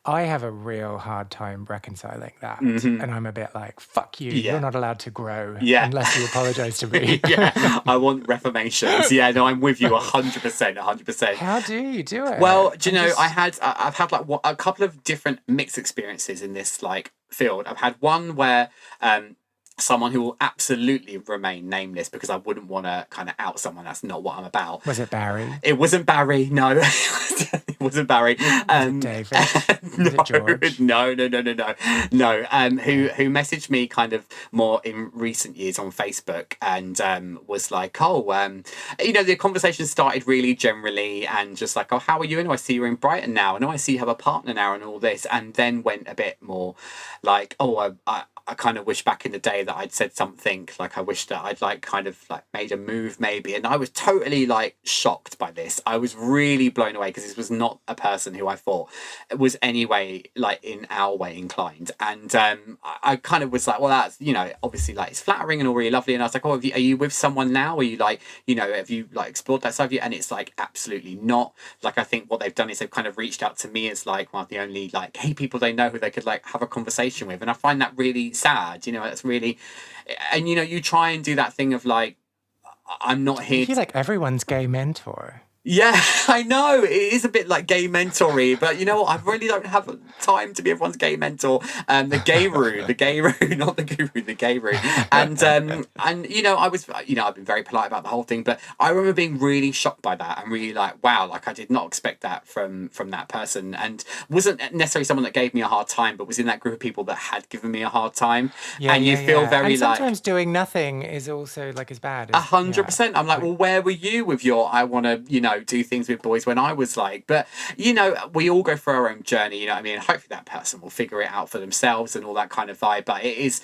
I have a real hard time reconciling that. And I'm a bit like, fuck you, you're not allowed to grow unless you apologize to me. I want reformations. Yeah, no, I'm with you 100%. How do you do it? Well, do you know, I've had like a couple of different mixed experiences in this like field. I've had one where someone who will absolutely remain nameless because I wouldn't want to kind of out someone. That's not what I'm about. Was it Barry? It wasn't Barry. No, it wasn't Barry. Was it David? Was it George? No. Who messaged me kind of more in recent years on Facebook and was like, you know, the conversation started really generally and just like, oh, how are you? And I see you're in Brighton now. And I see you have a partner now and all this. And then went a bit more like, oh, I kind of wish back in the day that I'd said something, like I wish that I'd like kind of like made a move maybe. And I was totally like shocked by this. I was really blown away because this was not a person who I thought was anyway like in our way inclined. And I kind of was like, well, that's, you know, obviously like it's flattering and all really lovely. And I was like, oh, are you with someone now? Are you like, you know, have you like explored that side of you? And it's like absolutely not. Like I think what they've done is they've kind of reached out to me as like one of the only like gay people they know who they could like have a conversation with. And I find that really sad, you know. That's really, and you know, you try and do that thing of like, I'm not here. I feel like everyone's gay mentor. Yeah, I know. It is a bit like gay mentor-y, but you know what? I really don't have time to be everyone's gay mentor. The gay-ru, not the guru, the gay-ru. And you know, I've been very polite about the whole thing, but I remember being really shocked by that and really like, wow, like I did not expect that from that person, and wasn't necessarily someone that gave me a hard time, but was in that group of people that had given me a hard time. And you feel very and like sometimes doing nothing is also like as bad. 100%. I'm like, well, where were you with your I want to, do things with boys when I was like, but, we all go through our own journey, you know what I mean? Hopefully that person will figure it out for themselves and all that kind of vibe, but it is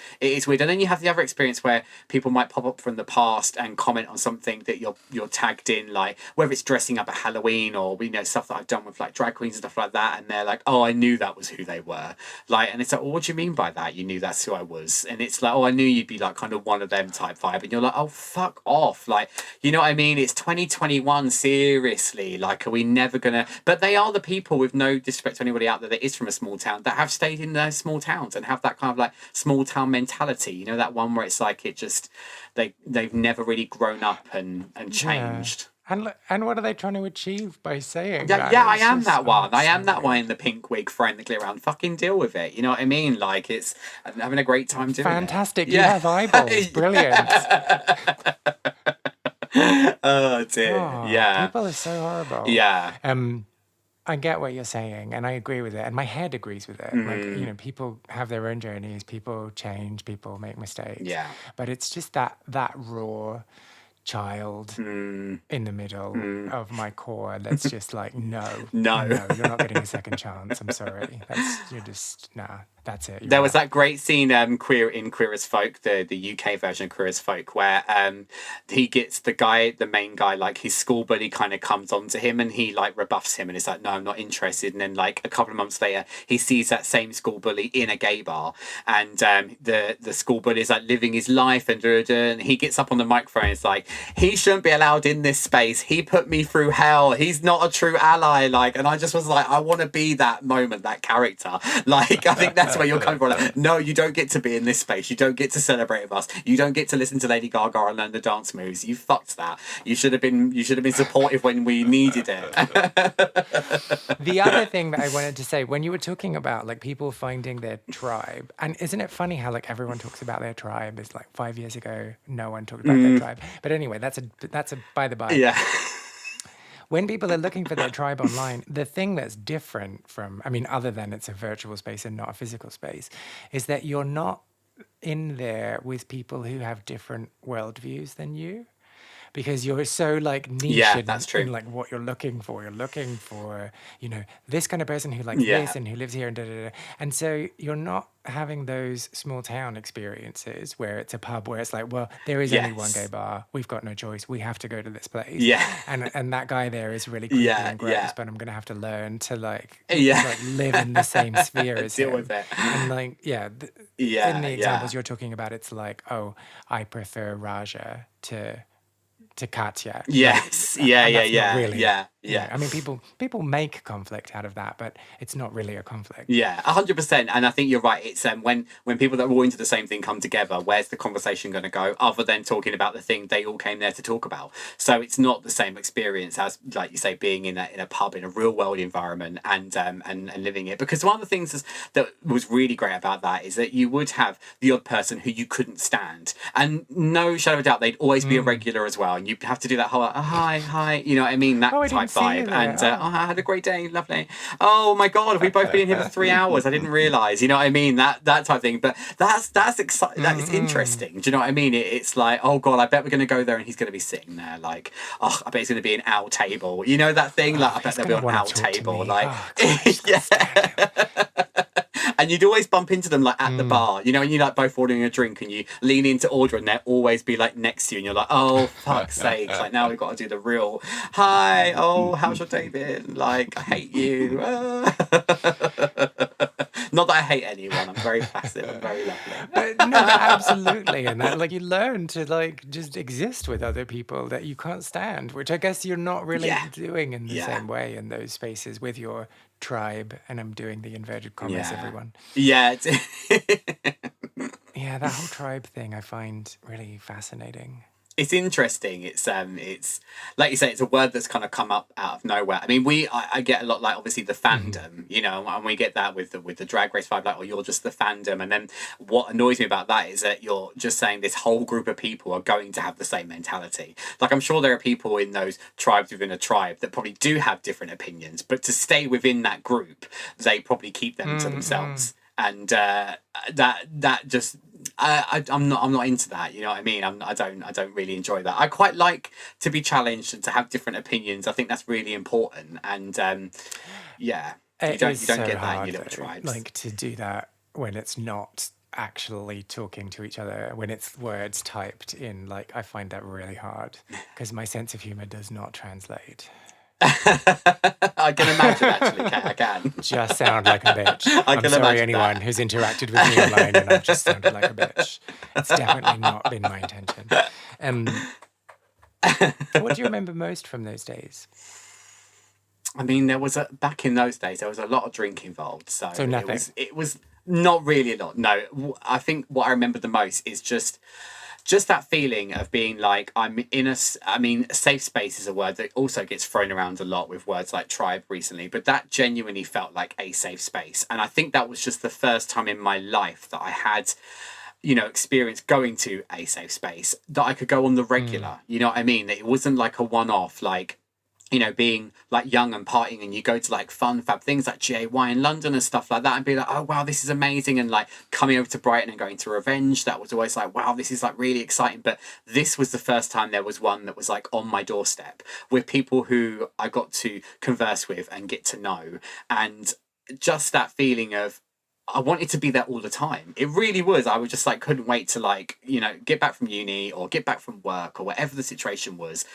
weird. And then you have the other experience where people might pop up from the past and comment on something that you're tagged in, like whether it's dressing up at Halloween or, stuff that I've done with like drag queens and stuff like that. And they're like, oh, I knew that was who they were. Like, and it's like, well, what do you mean by that? You knew that's who I was. And it's like, oh, I knew you'd be like kind of one of them type vibe. And you're like, oh, fuck off. Like, you know what I mean? It's 2021, seriously. Like, are we never gonna... But they are the people, with no disrespect to anybody out there that is from a small town, that have stayed in those small towns and have that kind of like small town mentality. You know, that one where it's like it just... They've never really grown up and changed. And what are they trying to achieve by saying that? Yeah, I am that one. I am that one in the pink wig throwing the glitter around. Fucking deal with it. You know what I mean? Like, I'm having a great time doing Fantastic. it. You have eyeballs. Brilliant. Oh, dear. Yeah. People are so horrible. Yeah. I get what you're saying, and I agree with it, and my head agrees with it. Like, people have their own journeys, people change, people make mistakes. Yeah. But it's just that raw child in the middle of my core that's just like, no, you're not getting a second chance. I'm sorry. That's it. There was that great scene Queer as Folk, the UK version of Queer as Folk, where he gets the main guy, like his school buddy kind of comes onto him and he like rebuffs him and it's like, no, I'm not interested. And then like a couple of months later, he sees that same school bully in a gay bar, and the school bully is like living his life and he gets up on the microphone and it's like, he shouldn't be allowed in this space. He put me through hell. He's not a true ally. Like, and I just was like, I want to be that moment, that character. Like, I think that's where you're coming from. Like, no, you don't get to be in this space. You don't get to celebrate with us. You don't get to listen to Lady Gaga and learn the dance moves. You fucked that. You should have been supportive when we needed it. The other thing that I wanted to say, when you were talking about like people finding their tribe, and isn't it funny how like everyone talks about their tribe? It's like 5 years ago, no one talked about their tribe. But anyway, that's a by the by. Yeah. When people are looking for their tribe online, the thing that's different from, other than it's a virtual space and not a physical space, is that you're not in there with people who have different worldviews than you. Because you're so like niche in like what you're looking for. You're looking for, this kind of person who likes this and who lives here and da da da. And so you're not having those small town experiences where it's a pub where it's like, well, there is only one gay bar. We've got no choice. We have to go to this place. Yeah. And that guy there is really creepy and gross, but I'm gonna have to learn to like live in the same sphere as deal him. with it. And like, in the examples you're talking about, it's like, oh, I prefer Raja to Katya. Yes. Like, Really, I mean, people make conflict out of that, but it's not really a conflict. Yeah, 100%. And I think you're right. It's when people that are all into the same thing come together, where's the conversation going to go other than talking about the thing they all came there to talk about? So it's not the same experience as, like you say, being in a pub in a real world environment and living it. Because one of the things that was really great about that is that you would have the odd person who you couldn't stand, and no shadow of a doubt they'd always be a regular as well, and you'd have to do that whole hi, you know what I mean, that type vibe. And I had a great day, lovely. Oh my god, we've both been in here for 3 hours. I didn't realise, you know what I mean, that type of thing. But that's exciting. That is interesting. Do you know what I mean? It's like, oh god, I bet we're going to go there and he's going to be sitting there like, oh, I bet it's going to be an owl table. You know that thing? Like, I bet there'll be an owl table. Like, yeah. And you'd always bump into them like at the bar, you know, and you like both ordering a drink and you lean in to order and they'll always be like next to you and you're like, oh fuck's sake, like now we've got to do the real hi, oh how's your day been, like I hate you. Not that I hate anyone, I'm very passive, I'm very lovely. No, absolutely. And that, like, you learn to like just exist with other people that you can't stand, which I guess you're not really doing in the same way in those spaces with your tribe. And I'm doing the inverted commas, everyone. Yeah. Yeah, that whole tribe thing I find really fascinating. It's interesting. It's like you say, it's a word that's kind of come up out of nowhere. I mean, I get a lot, like, obviously the fandom, you know, and we get that with the Drag Race vibe, like, oh, you're just the fandom. And then what annoys me about that is that you're just saying this whole group of people are going to have the same mentality. Like, I'm sure there are people in those tribes within a tribe that probably do have different opinions, but to stay within that group, they probably keep them to themselves. And that just I'm not into that. You know what I mean? I don't really enjoy that. I quite like to be challenged and to have different opinions. I think that's really important. And yeah, you don't get that in your little tribes. Like, to do that when it's not actually talking to each other, when it's words typed in. Like, I find that really hard because my sense of humor does not translate. I can imagine, actually, Kate, I can. Just sound like a bitch. I'm sorry, anyone who's interacted with me online and I've just sounded like a bitch. It's definitely not been my intention. What do you remember most from those days? I mean, back in those days, there was a lot of drink involved. So nothing. It was not really a lot. No, I think what I remember the most is just that feeling of being like, safe space is a word that also gets thrown around a lot with words like tribe recently, but that genuinely felt like a safe space. And I think that was just the first time in my life that I had, you know, experience going to a safe space, that I could go on the regular, you know what I mean? That it wasn't like a one-off, like, you know, being like young and partying and you go to like fun fab things like GAY in London and stuff like that and be like, oh wow, this is amazing. And like coming over to Brighton and going to Revenge, that was always like, wow, this is like really exciting. But this was the first time there was one that was like on my doorstep with people who I got to converse with and get to know. And just that feeling of, I wanted to be there all the time. It really was. I was just like, couldn't wait to, like, you know, get back from uni or get back from work or whatever the situation was,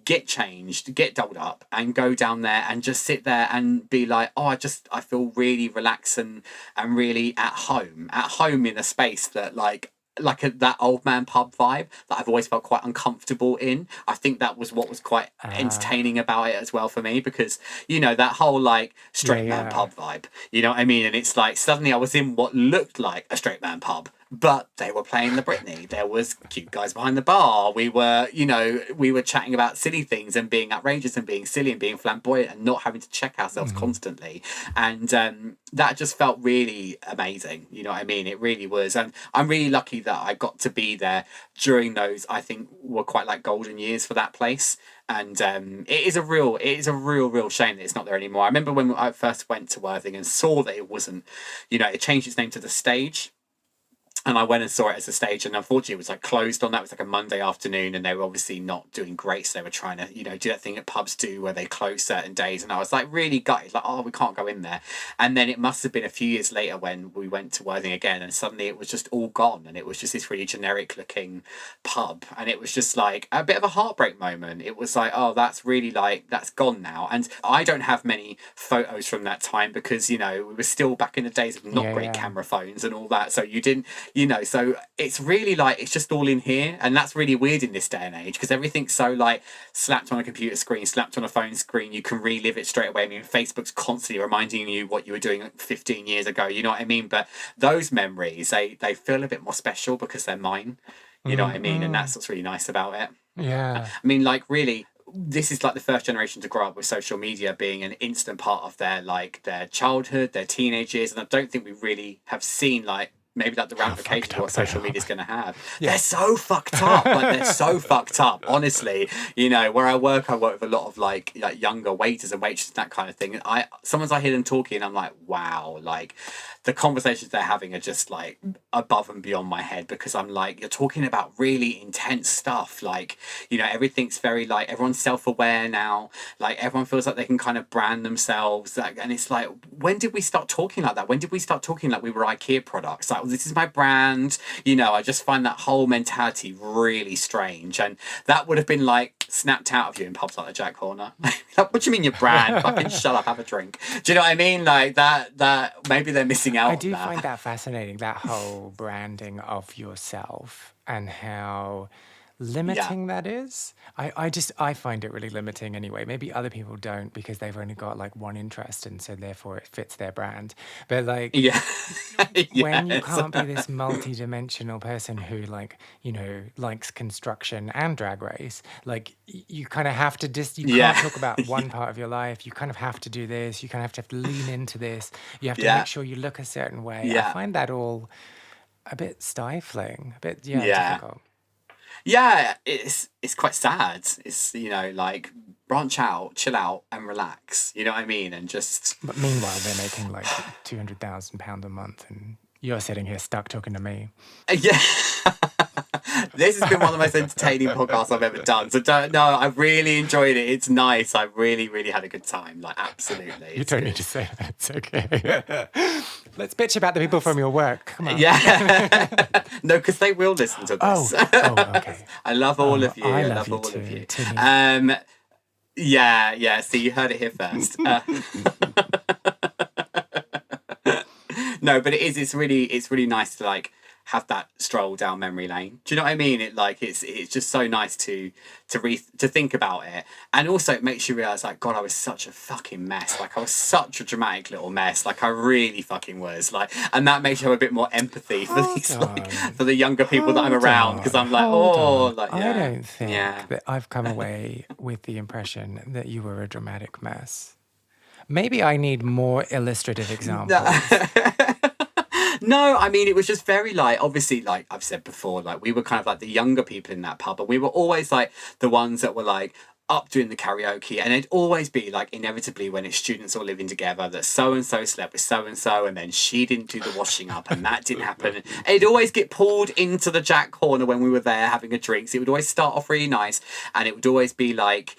get changed, get dolled up and go down there and just sit there and be like, oh, I feel really relaxed and really at home in a space that that old man pub vibe that I've always felt quite uncomfortable in. I think that was what was quite entertaining about it as well for me, because, you know, that whole like straight man pub vibe, you know what I mean? And it's like suddenly I was in what looked like a straight man pub, but they were playing the Britney. There was cute guys behind the bar. We were chatting about silly things and being outrageous and being silly and being flamboyant and not having to check ourselves constantly. And that just felt really amazing. You know what I mean? It really was. And I'm really lucky that I got to be there during those, I think, were quite like golden years for that place. And it is a real shame that it's not there anymore. I remember when I first went to Worthing and saw that it wasn't, you know, it changed its name to The Stage. And I went and saw it as a stage, and unfortunately it was like closed on that. It was like a Monday afternoon, and they were obviously not doing great. So they were trying to, you know, do that thing that pubs do where they close certain days. And I was like really gutted, like, oh, we can't go in there. And then it must have been a few years later when we went to Worthing again, and suddenly it was just all gone. And it was just this really generic looking pub. And it was just like a bit of a heartbreak moment. It was like, oh, that's really like, that's gone now. And I don't have many photos from that time because, you know, we were still back in the days of not great camera phones and all that. So you didn't, you know, so it's really like, it's just all in here. And that's really weird in this day and age because everything's so like slapped on a computer screen, slapped on a phone screen. You can relive it straight away. I mean, Facebook's constantly reminding you what you were doing 15 years ago. You know what I mean? But those memories, they feel a bit more special because they're mine. You know what I mean? And that's what's really nice about it. Yeah. I mean, like, really, this is like the first generation to grow up with social media being an instant part of their childhood, their teenage years. And I don't think we really have seen like maybe like the ramifications of what social media is going to have. Yeah. They're so fucked up. Like, they're so fucked up, honestly. You know, where I work with a lot of like younger waiters and waitresses and that kind of thing. And sometimes I hear them talking and I'm like, wow, like the conversations they're having are just like above and beyond my head, because I'm like, you're talking about really intense stuff. Like, you know, everything's very like, everyone's self-aware now. Like, everyone feels like they can kind of brand themselves. Like, and it's like, when did we start talking like that? When did we start talking like we were IKEA products? Like, well, this is my brand. You know, I just find that whole mentality really strange. And that would have been like snapped out of you in pubs like the Jack Horner. Like, what do you mean your brand? Fucking shut up, have a drink. Do you know what I mean? Like that maybe they're missing out. I do find that fascinating, that whole branding of yourself, and how limiting that is. I find it really limiting anyway. Maybe other people don't because they've only got like one interest and so therefore it fits their brand. But like Yeah. when you Yes. can't be this multi-dimensional person who like, likes construction and drag race, like you kind of have to you Yeah. can't talk about one part of your life. You kind of have to do this. You kind of have to lean into this. You have to Yeah. make sure you look a certain way. I Yeah. find that all a bit stifling, a bit, Yeah. difficult. Yeah, it's quite sad. It's, like branch out, chill out and relax. You know what I mean? And just But meanwhile, they're making like £200,000 a month, and you're sitting here stuck talking to me. yeah. This has been one of the most entertaining podcasts I've ever done. So I've really enjoyed it. It's nice. I really, really had a good time. Like, absolutely. You don't need to say that. It's okay. Let's bitch about the people from your work. Come on. Yeah. No, because they will listen to this. Okay. I love all of you. I I love love you all too, of you. Timmy. Yeah. See, you heard it here first. No, but it's really nice to like have that stroll down memory lane. Do you know what I mean? It's just so nice to think about it, and also it makes you realize like, God, I was such a fucking mess. Like I was such a dramatic little mess. Like I really fucking was. Like, and that makes you have a bit more empathy for these for the younger people that I'm around, because I'm like, I don't think that I've come away with the impression that you were a dramatic mess. Maybe I need more illustrative examples. No, I mean, it was just very like, obviously, like I've said before, like we were kind of like the younger people in that pub, but we were always like the ones that were like up doing the karaoke, and it'd always be like inevitably when it's students all living together that so and so slept with so and then she didn't do the washing up and that didn't happen. And it'd always get pulled into the Jack corner when we were there having a drink. So it would always start off really nice, and it would always be like,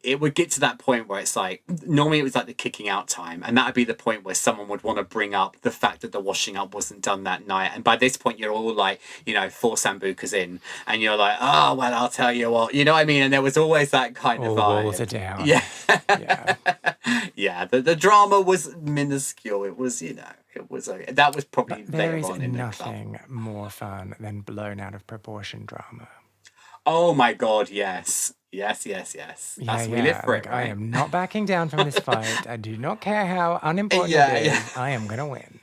it would get to that point where it's like, normally it was like the kicking out time, and that would be the point where someone would want to bring up the fact that the washing up wasn't done that night. And by this point you're all like, 4 sambucas in, and you're like, oh well, I'll tell you what, you know what I mean? And there was always that kind of vibe. Walls are down. Yeah. Yeah, the drama was minuscule. It was, that was probably There is on in the club. nothing more fun than blown out of proportion drama. Oh my God, yes. Yes. We live for it, like, right? I am not backing down from this fight. I do not care how unimportant it is. I am going to win.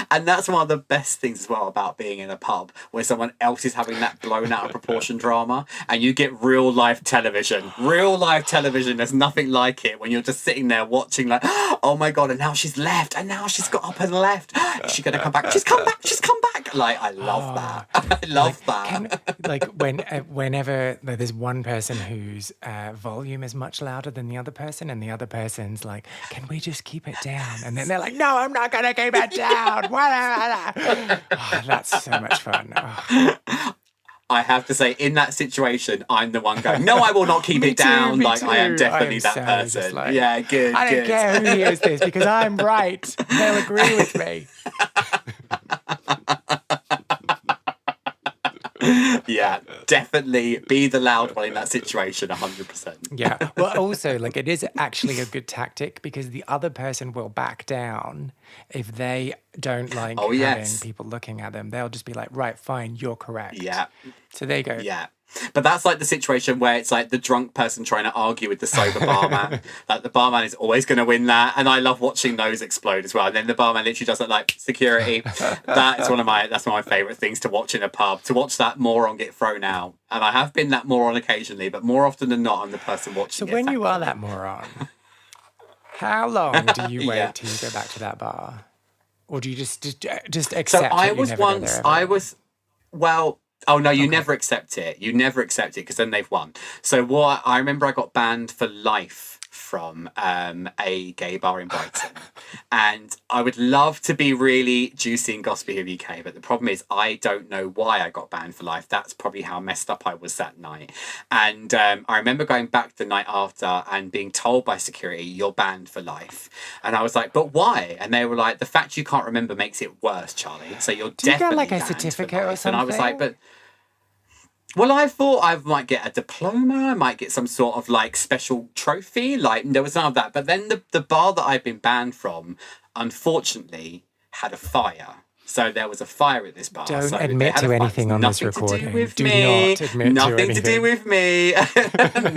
And that's one of the best things as well about being in a pub where someone else is having that blown out of proportion drama, and you get real life television. Real life television, there's nothing like it when you're just sitting there watching like, oh my God, and now she's left, and now she's got up and left. Is she going to come back? She's come back. Like, I love that. I love that. Whenever there's one person whose volume is much louder than the other person, and the other person's like, can we just keep it down? And then they're like, no, I'm not going to keep it down. That's so much fun. I have to say, in that situation, I'm the one going, no, I will not keep it down. Me like, too. I am definitely I that am so person. like, Yeah, good. I don't care who hears this because I'm right. They'll agree with me. Yeah, definitely be the loud one in that situation, 100%. Yeah. Well, also, like, it is actually a good tactic because the other person will back down if they don't like having people looking at them. They'll just be like, right, fine, you're correct. Yeah. So there you go. Yeah. But that's like the situation where it's like the drunk person trying to argue with the sober barman. Like the barman is always going to win that, and I love watching those explode as well. And then the barman literally does it like security. That's one of my favourite things to watch in a pub. To watch that moron get thrown out, and I have been that moron occasionally, but more often than not, I'm the person watching. So when you are that moron, how long do you wait till you go back to that bar, or do you just accept? So I was once. Oh no, you never accept it. You never accept it because then they've won. So what I remember, I got banned for life from a gay bar in Brighton, and I would love to be really juicy and gossipy of UK, but the problem is I don't know why I got banned for life. That's probably how messed up I was that night. And I remember going back the night after and being told by security, you're banned for life. And I was like, but why? And they were like, the fact you can't remember makes it worse, Charlie. So you're definitely you get like a banned certificate for life. or something? And I was like, but... Well, I thought I might get a diploma, I might get some sort of like special trophy. Like there was none of that. But then the bar that I'd been banned from, unfortunately, had a fire. So there was a fire at this bar. Don't so admit to anything on this recording. Nothing to do with Do me. not admit Nothing to to do with me.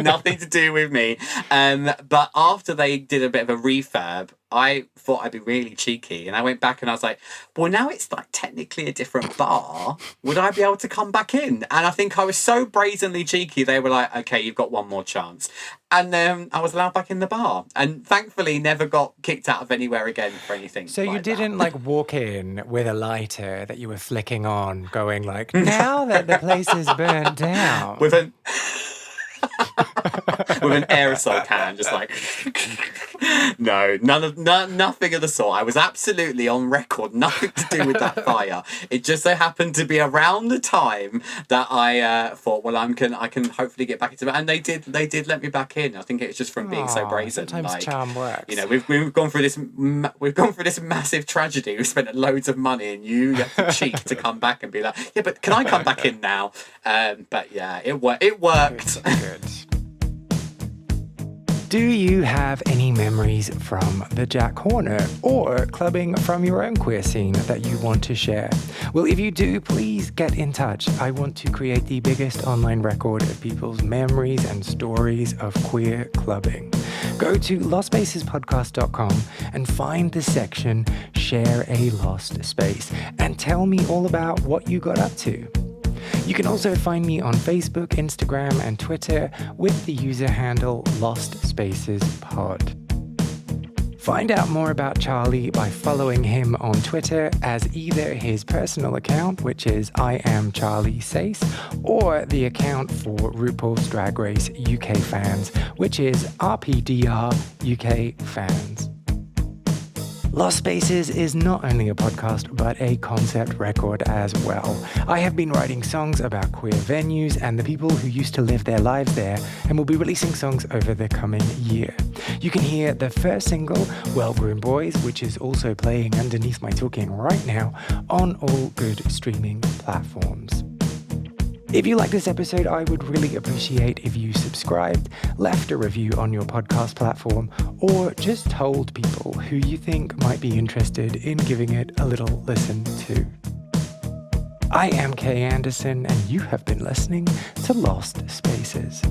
Nothing to do with me. But after they did a bit of a refurb, I thought I'd be really cheeky, and I went back and I was like, well, now it's like technically a different bar. Would I be able to come back in? And I think I was so brazenly cheeky, they were like, okay, you've got one more chance. And then I was allowed back in the bar, and thankfully never got kicked out of anywhere again for anything. So like you didn't like walk in with a lighter that you were flicking on, going like, now that the place is burnt down. With an with an aerosol can, just like no, nothing of the sort. I was absolutely on record, nothing to do with that fire. It just so happened to be around the time that I thought, well, I can hopefully get back into it, and they did let me back in. I think it's just from being so brazen. Sometimes like, charm works. You know, we've gone through this massive tragedy. We've spent loads of money, and you have the cheek to come back and be like, yeah, but can I come back in now? But yeah, it worked. Good. Do you have any memories from the Jack Horner or clubbing from your own queer scene that you want to share? Well, if you do, please get in touch. I want to create the biggest online record of people's memories and stories of queer clubbing. Go to lostspacespodcast.com and find the section Share a Lost Space and tell me all about what you got up to. You can also find me on Facebook, Instagram, and Twitter with the user handle LostSpacesPod. Find out more about Charlie by following him on Twitter as either his personal account, which is I am Charlie Sayce, or the account for RuPaul's Drag Race UK Fans, which is RPDR UK Fans. Lost Spaces is not only a podcast, but a concept record as well. I have been writing songs about queer venues and the people who used to live their lives there, and will be releasing songs over the coming year. You can hear the first single, Well Groomed Boys, which is also playing underneath my talking right now, on all good streaming platforms. If you like this episode, I would really appreciate if you subscribed, left a review on your podcast platform, or just told people who you think might be interested in giving it a little listen to. I am Kay Anderson, and you have been listening to Lost Spaces.